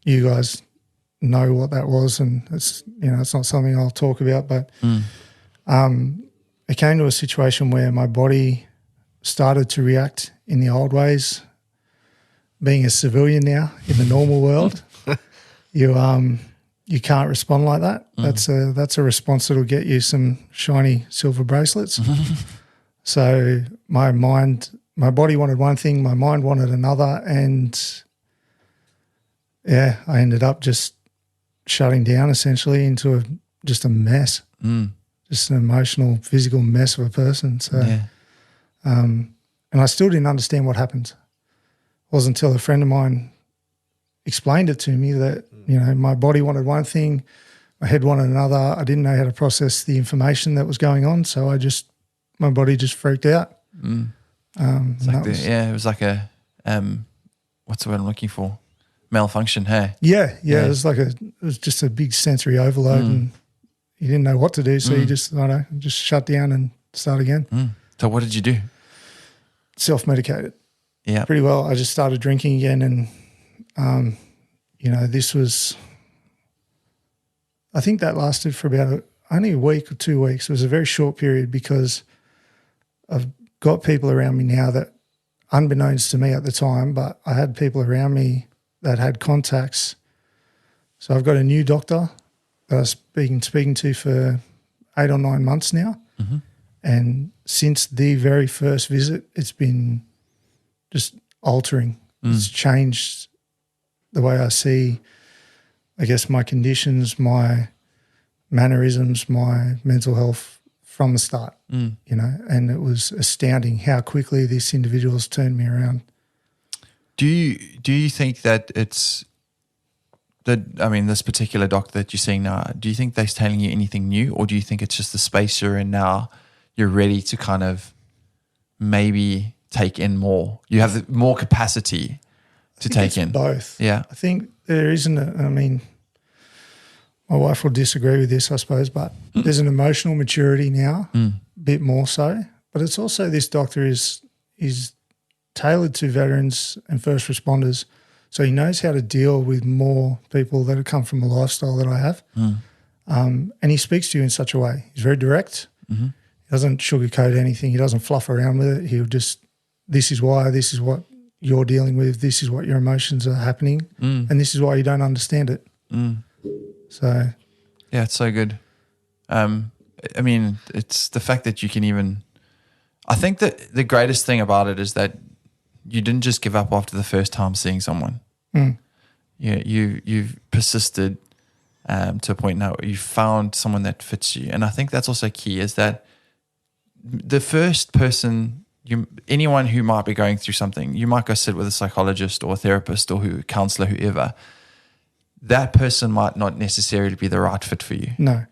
you guys know what that was, and it's not something I'll talk about, but it came to a situation where my body started to react in the old ways. Being a civilian now in the normal world, you can't respond like that. That's a response that'll get you some shiny silver bracelets. So my body wanted one thing, my mind wanted another, and I ended up just shutting down essentially into just a mess, just an emotional, physical mess of a person. So, and I still didn't understand what happened. It wasn't until a friend of mine explained it to me that, my body wanted one thing, my head wanted another. I didn't know how to process the information that was going on, so my body just freaked out. It was like a what's the word I'm looking for? Malfunction, hey? Yeah. It was just a big sensory overload, and you didn't know what to do, so you just shut down and start again. So what did you do? Self-medicated. Yeah. Pretty well. I just started drinking again, and this was, I think that lasted for about only a week or 2 weeks. It was a very short period because I've got people around me now that, unbeknownst to me at the time, but I had people around me that had contacts. So I've got a new doctor that I've been speaking to for 8 or 9 months now. And since the very first visit, it's been just altering. It's changed the way I see, I guess, my conditions, my mannerisms, my mental health from the start, you know, and it was astounding how quickly this individual's turned me around. Do you think that it's this particular doctor that you're seeing now, do you think they're telling you anything new, or do you think it's just the space you're in now, you're ready to kind of maybe take in more? You have more capacity to take in? Both. Yeah. I think there isn't my wife will disagree with this, I suppose, but there's an emotional maturity now, a bit more so. But it's also this doctor is tailored to veterans and first responders, so he knows how to deal with more people that have come from a lifestyle that I have. And he speaks to you in such a way. He's very direct. He doesn't sugarcoat anything. He doesn't fluff around with it. He'll just, this is why, this is what you're dealing with, this is what your emotions are happening, and this is why you don't understand it. So, yeah, it's so good. I mean, it's the fact that you can even. I think that the greatest thing about it is that you didn't just give up after the first time seeing someone. Yeah, you've persisted to a point now where you found someone that fits you, and I think that's also key. Is that the first person, anyone who might be going through something, you might go sit with a psychologist or a therapist or counselor, whoever. That person might not necessarily be the right fit for you. no.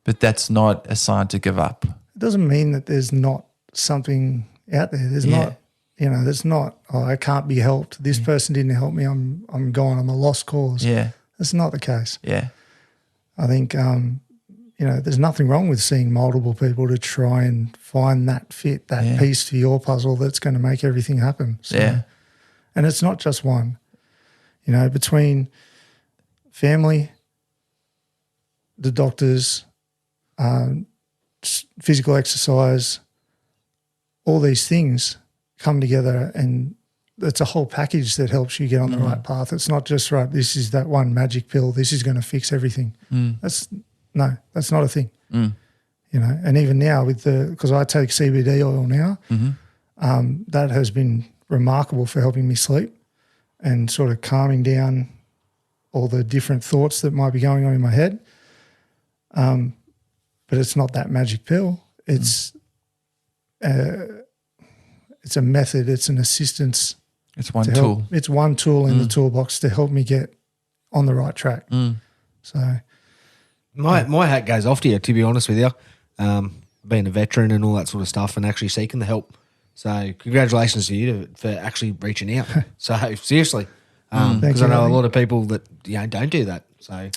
But that's not a sign to give up. It doesn't mean that there's not something out there. There's not, you know, there's not, oh, I can't be helped. This person didn't help me. I'm gone. I'm a lost cause. Yeah. That's not the case. Yeah. I think, you know, there's nothing wrong with seeing multiple people to try and find that fit, that piece to your puzzle that's going to make everything happen. So, and it's not just one. You know, between family, the doctors, physical exercise, all these things come together, and it's a whole package that helps you get on the right path. It's not just, right, this is that one magic pill, this is going to fix everything. That's not a thing. You know, and even now because I take CBD oil now, that has been remarkable for helping me sleep and sort of calming down all the different thoughts that might be going on in my head. But it's not that magic pill. It's a method. It's an assistance. It's one tool. It's one tool in the toolbox to help me get on the right track. So my hat goes off to you, to be honest with you, being a veteran and all that sort of stuff, and actually seeking the help. So congratulations to you for actually reaching out. So seriously, because I know a lot of people that don't do that. So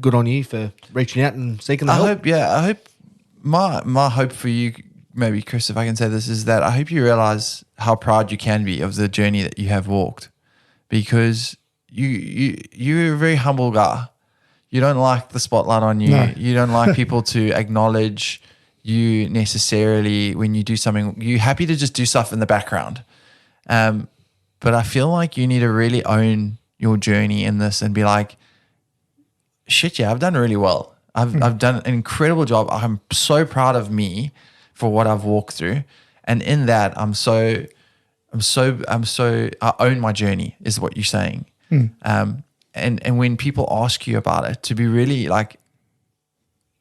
good on you for reaching out and seeking the help. I hope my hope for you, maybe Chris, if I can say this, is that I hope you realize how proud you can be of the journey that you have walked, because you're a very humble guy. You don't like the spotlight on you. No. You don't like people to acknowledge you necessarily when you do something. You're happy to just do stuff in the background. But I feel like you need to really own your journey in this and be like, shit, I've done really well. I've done an incredible job. I'm so proud of me for what I've walked through. And in that, I own my journey, is what you're saying. And when people ask you about it, to be really like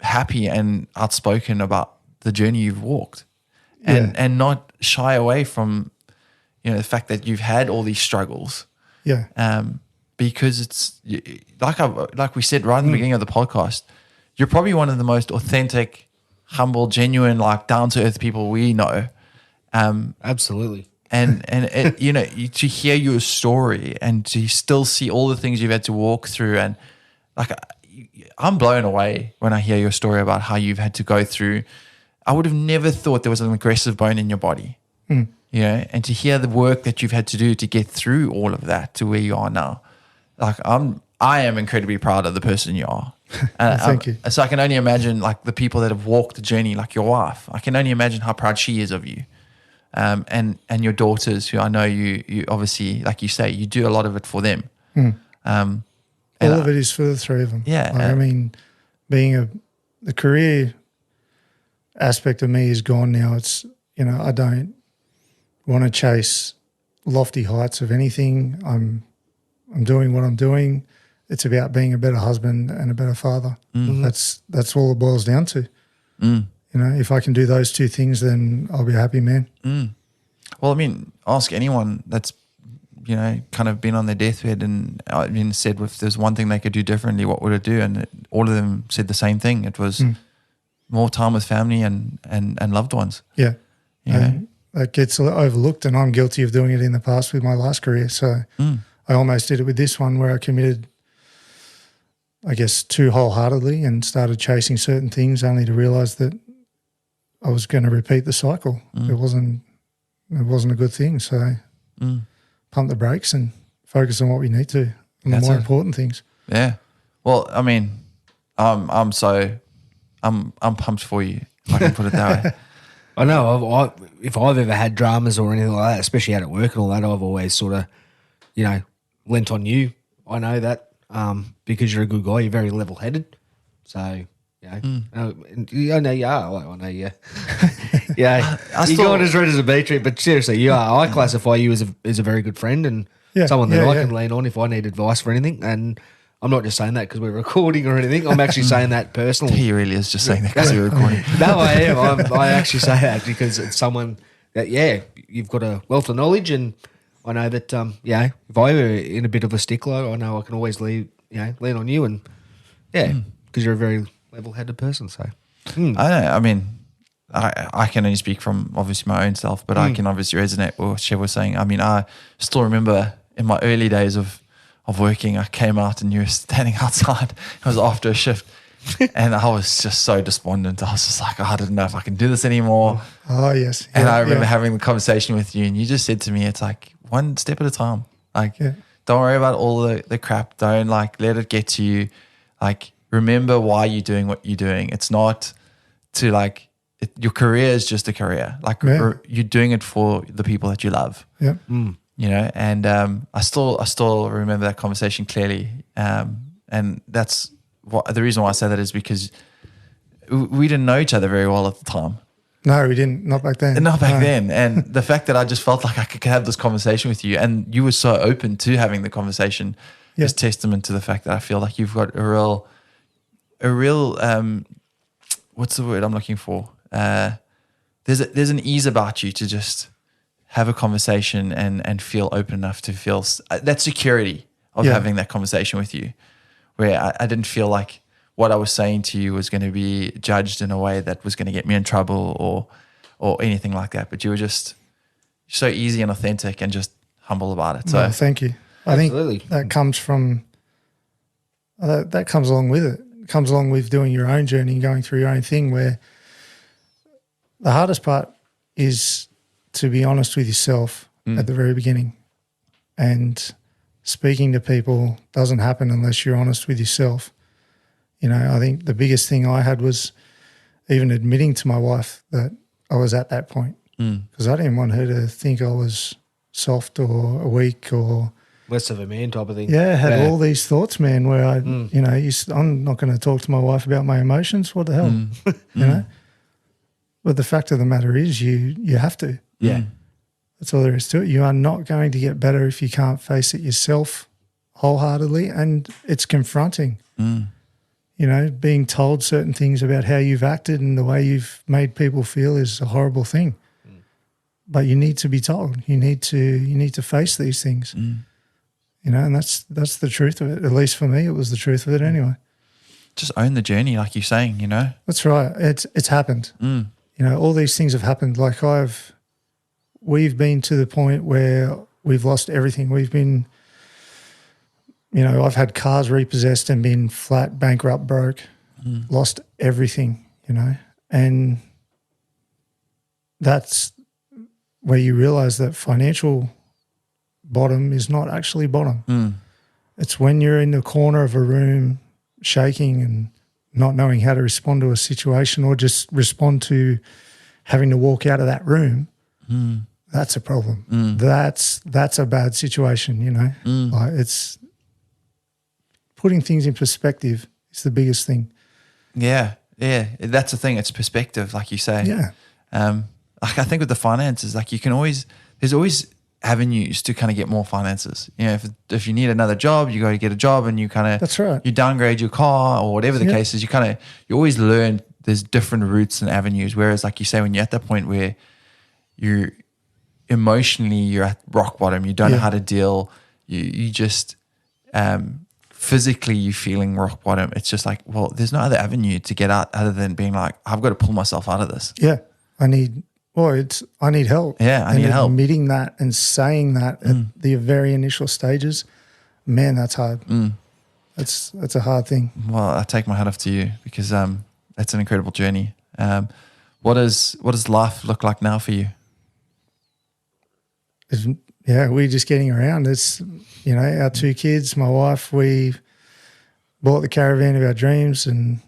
happy and outspoken about the journey you've walked, and not shy away from, the fact that you've had all these struggles. Yeah. Because it's like we said right in the beginning of the podcast, you're probably one of the most authentic, humble, genuine, like down to earth people we know. Absolutely. And it, to hear your story and to still see all the things you've had to walk through, and like I'm blown away when I hear your story about how you've had to go through. I would have never thought there was an aggressive bone in your body. And to hear the work that you've had to do to get through all of that to where you are now. Like I am incredibly proud of the person you are. Thank you. So I can only imagine like the people that have walked the journey, like your wife. I can only imagine how proud she is of you. And your daughters, who I know you obviously, like you say, you do a lot of it for them. All of it is for the three of them. Yeah. Like, I mean, the career aspect of me is gone now. It's, I don't want to chase lofty heights of anything. I'm doing what I'm doing. It's about being a better husband and a better father. That's all it boils down to. You know, if I can do those two things, then I'll be a happy man. Well, I mean, ask anyone that's, you know, kind of been on their deathbed and said if there's one thing they could do differently, what would it do? And all of them said the same thing. It was more time with family and loved ones. Yeah. You know? And that gets overlooked, and I'm guilty of doing it in the past with my last career. So I almost did it with this one where I committed, I guess, too wholeheartedly and started chasing certain things only to realise that I was going to repeat the cycle. It wasn't a good thing. So pump the brakes and focus on what we need to, on the more important things. Yeah. Well, I mean, I'm pumped for you, if I can put it that way. I know. If I've ever had dramas or anything like that, especially out at work and all that, I've always sort of, you know, lent on you. I know that because you're a good guy. You're very level-headed. So, you know, I know you are. I know you. Yeah, you're going as red as a beetroot, but seriously, you are. I classify you as a very good friend and someone that I can lean on if I need advice for anything. And I'm not just saying that because we're recording or anything. I'm actually saying that personally. He really is just saying that because we're recording. No, I am. I actually say that because it's someone that, you've got a wealth of knowledge, and I know that, if I were in a bit of a stickler, I know I can always lean on you, and because you're a very level-headed person. So I don't know. I mean, I can only speak from obviously my own self, but I can obviously resonate with what Chev was saying. I mean, I still remember in my early days of working, I came out and you were standing outside. It was after a shift, and I was just so despondent. I was just like, I don't know if I can do this anymore. Oh, yes. And I remember having the conversation with you, and you just said to me, it's like one step at a time. Like, don't worry about all the crap. Don't let it get to you. Like, remember why you're doing what you're doing. It's not to your career is just a career. Like, you're doing it for the people that you love. Yeah. You know, and I still remember that conversation clearly, and that's the reason why I say that is because we didn't know each other very well at the time. No, we didn't. Not back then. Not back then. And the fact that I just felt like I could have this conversation with you, and you were so open to having the conversation, is testament to the fact that I feel like you've got a real what's the word I'm looking for? There's an ease about you to just have a conversation and feel open enough to feel that security of having that conversation with you, where I didn't feel like what I was saying to you was going to be judged in a way that was going to get me in trouble or anything like that. But you were just so easy and authentic and just humble about it. So thank you. I think that comes from that comes along with it. It comes along with doing your own journey and going through your own thing, where the hardest part is to be honest with yourself at the very beginning. And speaking to people doesn't happen unless you're honest with yourself. You know, I think the biggest thing I had was even admitting to my wife that I was at that point, because I didn't want her to think I was soft or weak or less of a man type of thing. Yeah, I had all these thoughts, man, where I'm not going to talk to my wife about my emotions. What the hell, you know? But the fact of the matter is you have to. Yeah. That's all there is to it. You are not going to get better if you can't face it yourself wholeheartedly, and it's confronting. You know, being told certain things about how you've acted and the way you've made people feel is a horrible thing. But you need to be told. You need to face these things. You know, and that's the truth of it. At least for me, it was the truth of it anyway. Just own the journey, like you're saying, you know? That's right. It's happened. You know, all these things have happened. Like we've been to the point where we've lost everything. We've been, you know, I've had cars repossessed and been flat, bankrupt, broke, lost everything, you know. And that's where you realize that financial bottom is not actually bottom. It's when you're in the corner of a room shaking and not knowing how to respond to a situation or just respond to having to walk out of that room. That's a problem. That's a bad situation, you know. Like, it's putting things in perspective is the biggest thing. Yeah. That's the thing. It's perspective, like you say. Yeah. Like I think with the finances, like there's always avenues to kind of get more finances. You know, if you need another job, you got to get a job, and you kind of That's right. You downgrade your car or whatever the Yeah. case is. You always learn there's different routes and avenues. Whereas, like you say, when you're at that point where you're at rock bottom, you don't know Yeah. how to deal. You just physically you're feeling rock bottom. It's just like, well, there's no other avenue to get out other than being like, I've got to pull myself out of this. Yeah, I need help. Yeah, I need and help. Admitting that and saying that at the very initial stages, man, that's hard. That's a hard thing. Well, I take my hat off to you because that's an incredible journey. What does life look like now for you? We're just getting around. It's, our 2 kids, my wife, we bought the caravan of our dreams, and,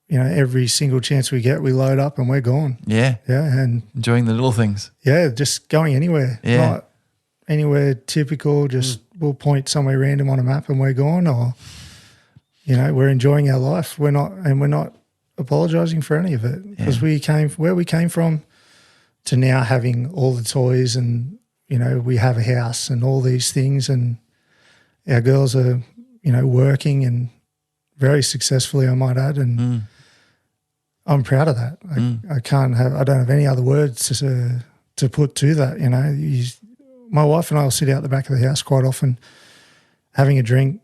every single chance we get, we load up and we're gone. Yeah. Yeah. And Enjoying the little things. yeah, just going anywhere. Yeah. Not anywhere typical, just we'll point somewhere random on a map and we're gone, or, we're enjoying our life. We're not apologizing for any of it, because where we came from to now having all the toys, and, we have a house and all these things, and our girls are, working and very successfully, I might add, and I'm proud of that. I don't have any other words to put to that. My wife and I will sit out the back of the house quite often having a drink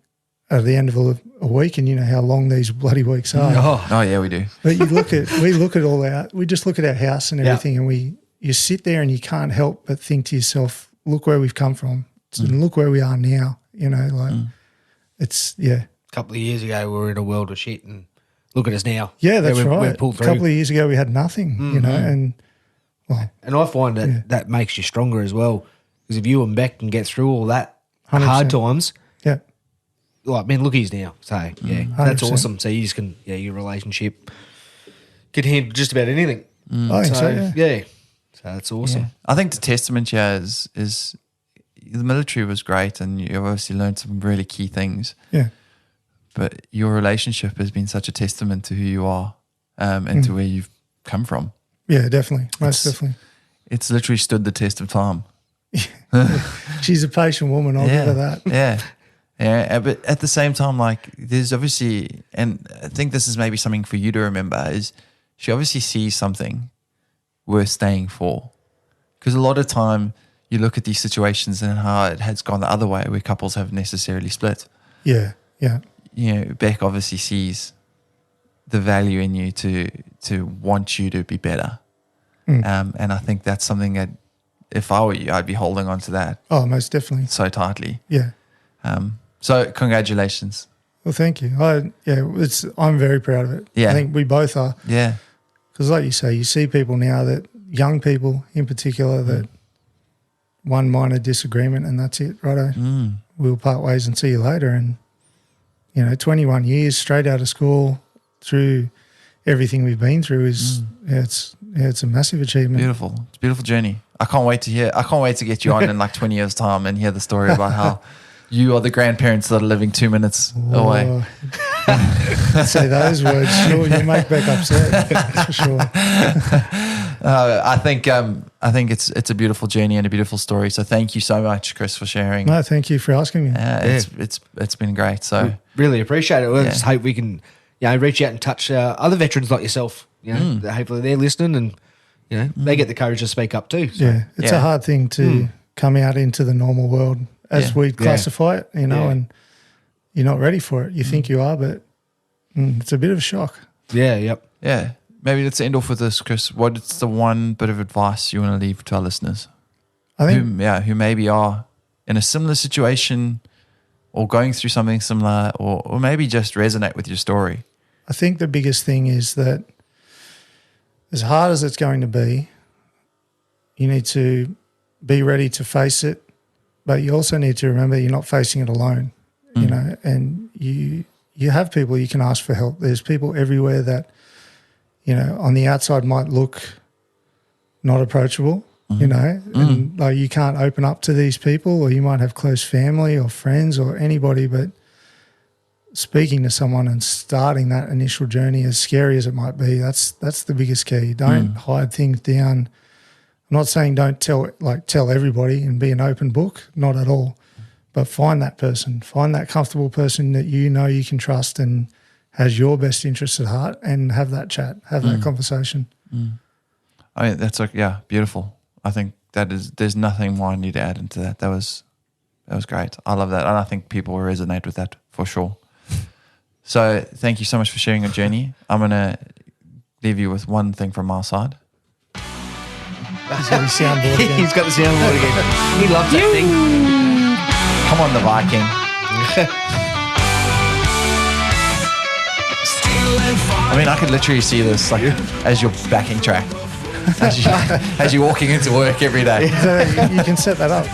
at the end of a week, and you know how long these bloody weeks are. Oh yeah, we do. But we just look at our house and everything, and you sit there and you can't help but think to yourself, look where we've come from and look where we are now. It's A couple of years ago, we were in a world of shit, and look at us now. Yeah, that's we're right. pulled A through. couple of years ago, we had nothing, and And I find that that makes you stronger as well. Because if you and Beck can get through all that hard 100%. times, yeah, like, man, look, he's now. So, that's 100%. awesome. So you just can, your relationship can handle just about anything. I think so. Yeah. So that's awesome. Yeah. I think the testament here is the military was great, and you obviously learned some really key things. Yeah. But your relationship has been such a testament to who you are, and to where you've come from. Yeah, definitely. Most definitely. It's literally stood the test of time. She's a patient woman. I'll give her that. Yeah. Yeah. But at the same time, like, there's obviously, and I think this is maybe something for you to remember, is she obviously sees something worth staying for. Because a lot of time you look at these situations and how it has gone the other way, where couples have necessarily split. Yeah. Yeah. You know, Beck obviously sees the value in you to want you to be better. And I think that's something that, if I were you, I'd be holding on to that Oh, most definitely. so tightly. Yeah. So congratulations. Well, thank you. I'm very proud of it. Yeah. I think we both are. Yeah. Because like you say, you see people now, that young people in particular, that one minor disagreement and that's it, righto. We'll part ways and see you later. And, 21 years straight out of school through everything we've been through is, it's a massive achievement. Beautiful. It's a beautiful journey. I can't wait to get you on in like 20 years' time and hear the story about how you are the grandparents that are living 2 minutes away. Say those words, sure, you make Beck upset, that's for sure. I think it's a beautiful journey and a beautiful story. So thank you so much, Chris, for sharing. No, thank you for asking me. It's been great. So Really appreciate it. I just hope we can, reach out and touch other veterans like yourself. That hopefully they're listening, and they get the courage to speak up too. So. Yeah, it's a hard thing to come out into the normal world as we classify it, and you're not ready for it. You think you are, but it's a bit of a shock. Yeah, yep. yeah, maybe let's end off with this, Chris. What's the one bit of advice you want to leave to our listeners I think who maybe are in a similar situation or going through something similar, or maybe just resonate with your story? I think the biggest thing is that as hard as it's going to be, you need to be ready to face it, but you also need to remember you're not facing it alone, and you have people you can ask for help. There's people everywhere that, on the outside might look not approachable, and like you can't open up to these people, or you might have close family or friends or anybody, but speaking to someone and starting that initial journey, as scary as it might be, that's the biggest key. Don't hide things down I'm not saying don't tell everybody and be an open book, not at all. But find that person, find that comfortable person that you know you can trust and has your best interests at heart, and have that chat, have that conversation. I mean, that's beautiful. I think there's nothing more I need to add into that. That was great. I love that. And I think people will resonate with that for sure. So thank you so much for sharing your journey. I'm going to leave you with one thing from our side. He's got his soundboard again. He's got the soundboard again. He loves that thing. Come on, the Viking. I mean, I could literally see this like as your backing track. As you're walking into work every day. So you can set that up.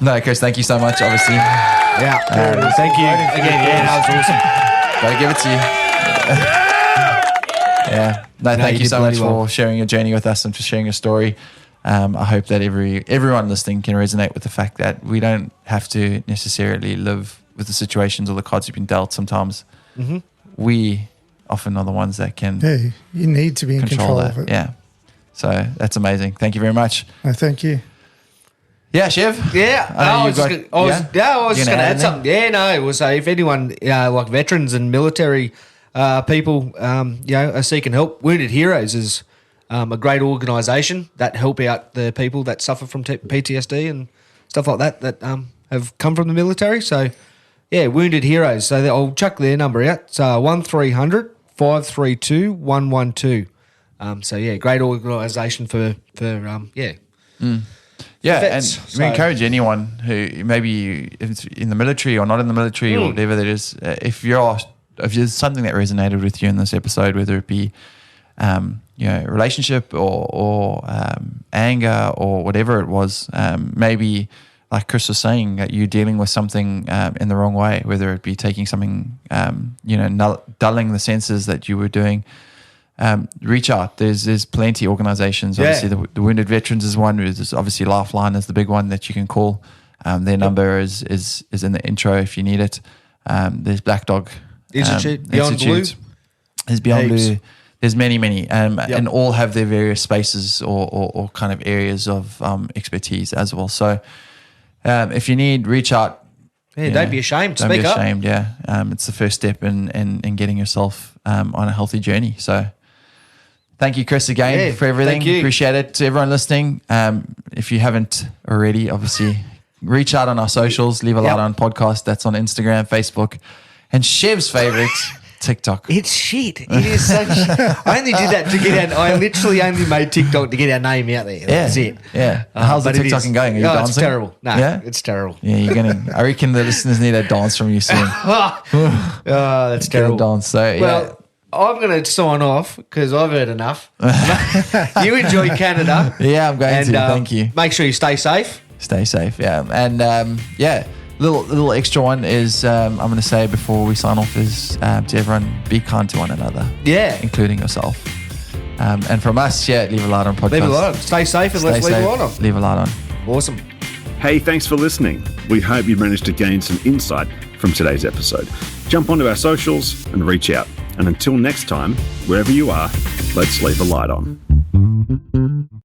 No, Chris, thank you so much, obviously. Yeah. Thank you. Again, that was awesome. Gotta give it to you. Yeah. No, thank you so much for sharing your journey with us and for sharing your story. I hope that everyone listening can resonate with the fact that we don't have to necessarily live with the situations or the cards you've been dealt. Sometimes we often are the ones that can you need to be in control of it. Yeah. So that's amazing. Thank you very much. No, thank you. Yeah, Chev? Yeah. I was just going to add something. Yeah, no, it was if anyone like veterans and military people are seeking help, Wounded Heroes is a great organisation that help out the people that suffer from PTSD and stuff like that have come from the military. So, yeah, Wounded Heroes. So I'll chuck their number out. It's 1300 532 112. So, yeah, great organisation for Yeah, vets. and we encourage anyone who maybe is in the military or not in the military or whatever that is, if there's something that resonated with you in this episode, whether it be relationship or anger or whatever it was, maybe like Chris was saying, that you're dealing with something in the wrong way, whether it be taking something, dulling the senses that you were doing. Reach out. There's plenty of organizations. Obviously, the Wounded Veterans is one. There's obviously Lifeline is the big one that you can call. Their number is in the intro if you need it. There's Black Dog Institute, Beyond Blue. There's Beyond Blue. There's many, and all have their various spaces or kind of areas of expertise as well. So if you need, reach out. Yeah, don't be ashamed. Speak up. Don't be ashamed. Yeah, it's the first step in getting yourself on a healthy journey. So. Thank you, Chris, again for everything. Thank you. Appreciate it. To everyone listening, if you haven't already, obviously, reach out on our socials. Leave a Light On podcast. That's on Instagram, Facebook, and Chev's favorite, TikTok. It's shit. It is such. I only did that to get our. I literally only made TikTok to get our name out there. That's it. Yeah. How's the TikToking going? Are you dancing? It's terrible. No, it's terrible. Yeah, you're gonna. I reckon the listeners need a dance from you soon. That's terrible. Dance. So I'm going to sign off because I've heard enough. You enjoy Canada. Yeah, I'm going to. Thank you. Make sure you stay safe. Stay safe, yeah. And little extra one is I'm going to say before we sign off is to everyone, be kind to one another. Yeah. Including yourself. And from us, Leave a Light On podcast. Leave a light on. Stay safe and let's leave a light on. Leave a light on. Awesome. Hey, thanks for listening. We hope you managed to gain some insight from today's episode. Jump onto our socials and reach out. And until next time, wherever you are, let's leave a light on.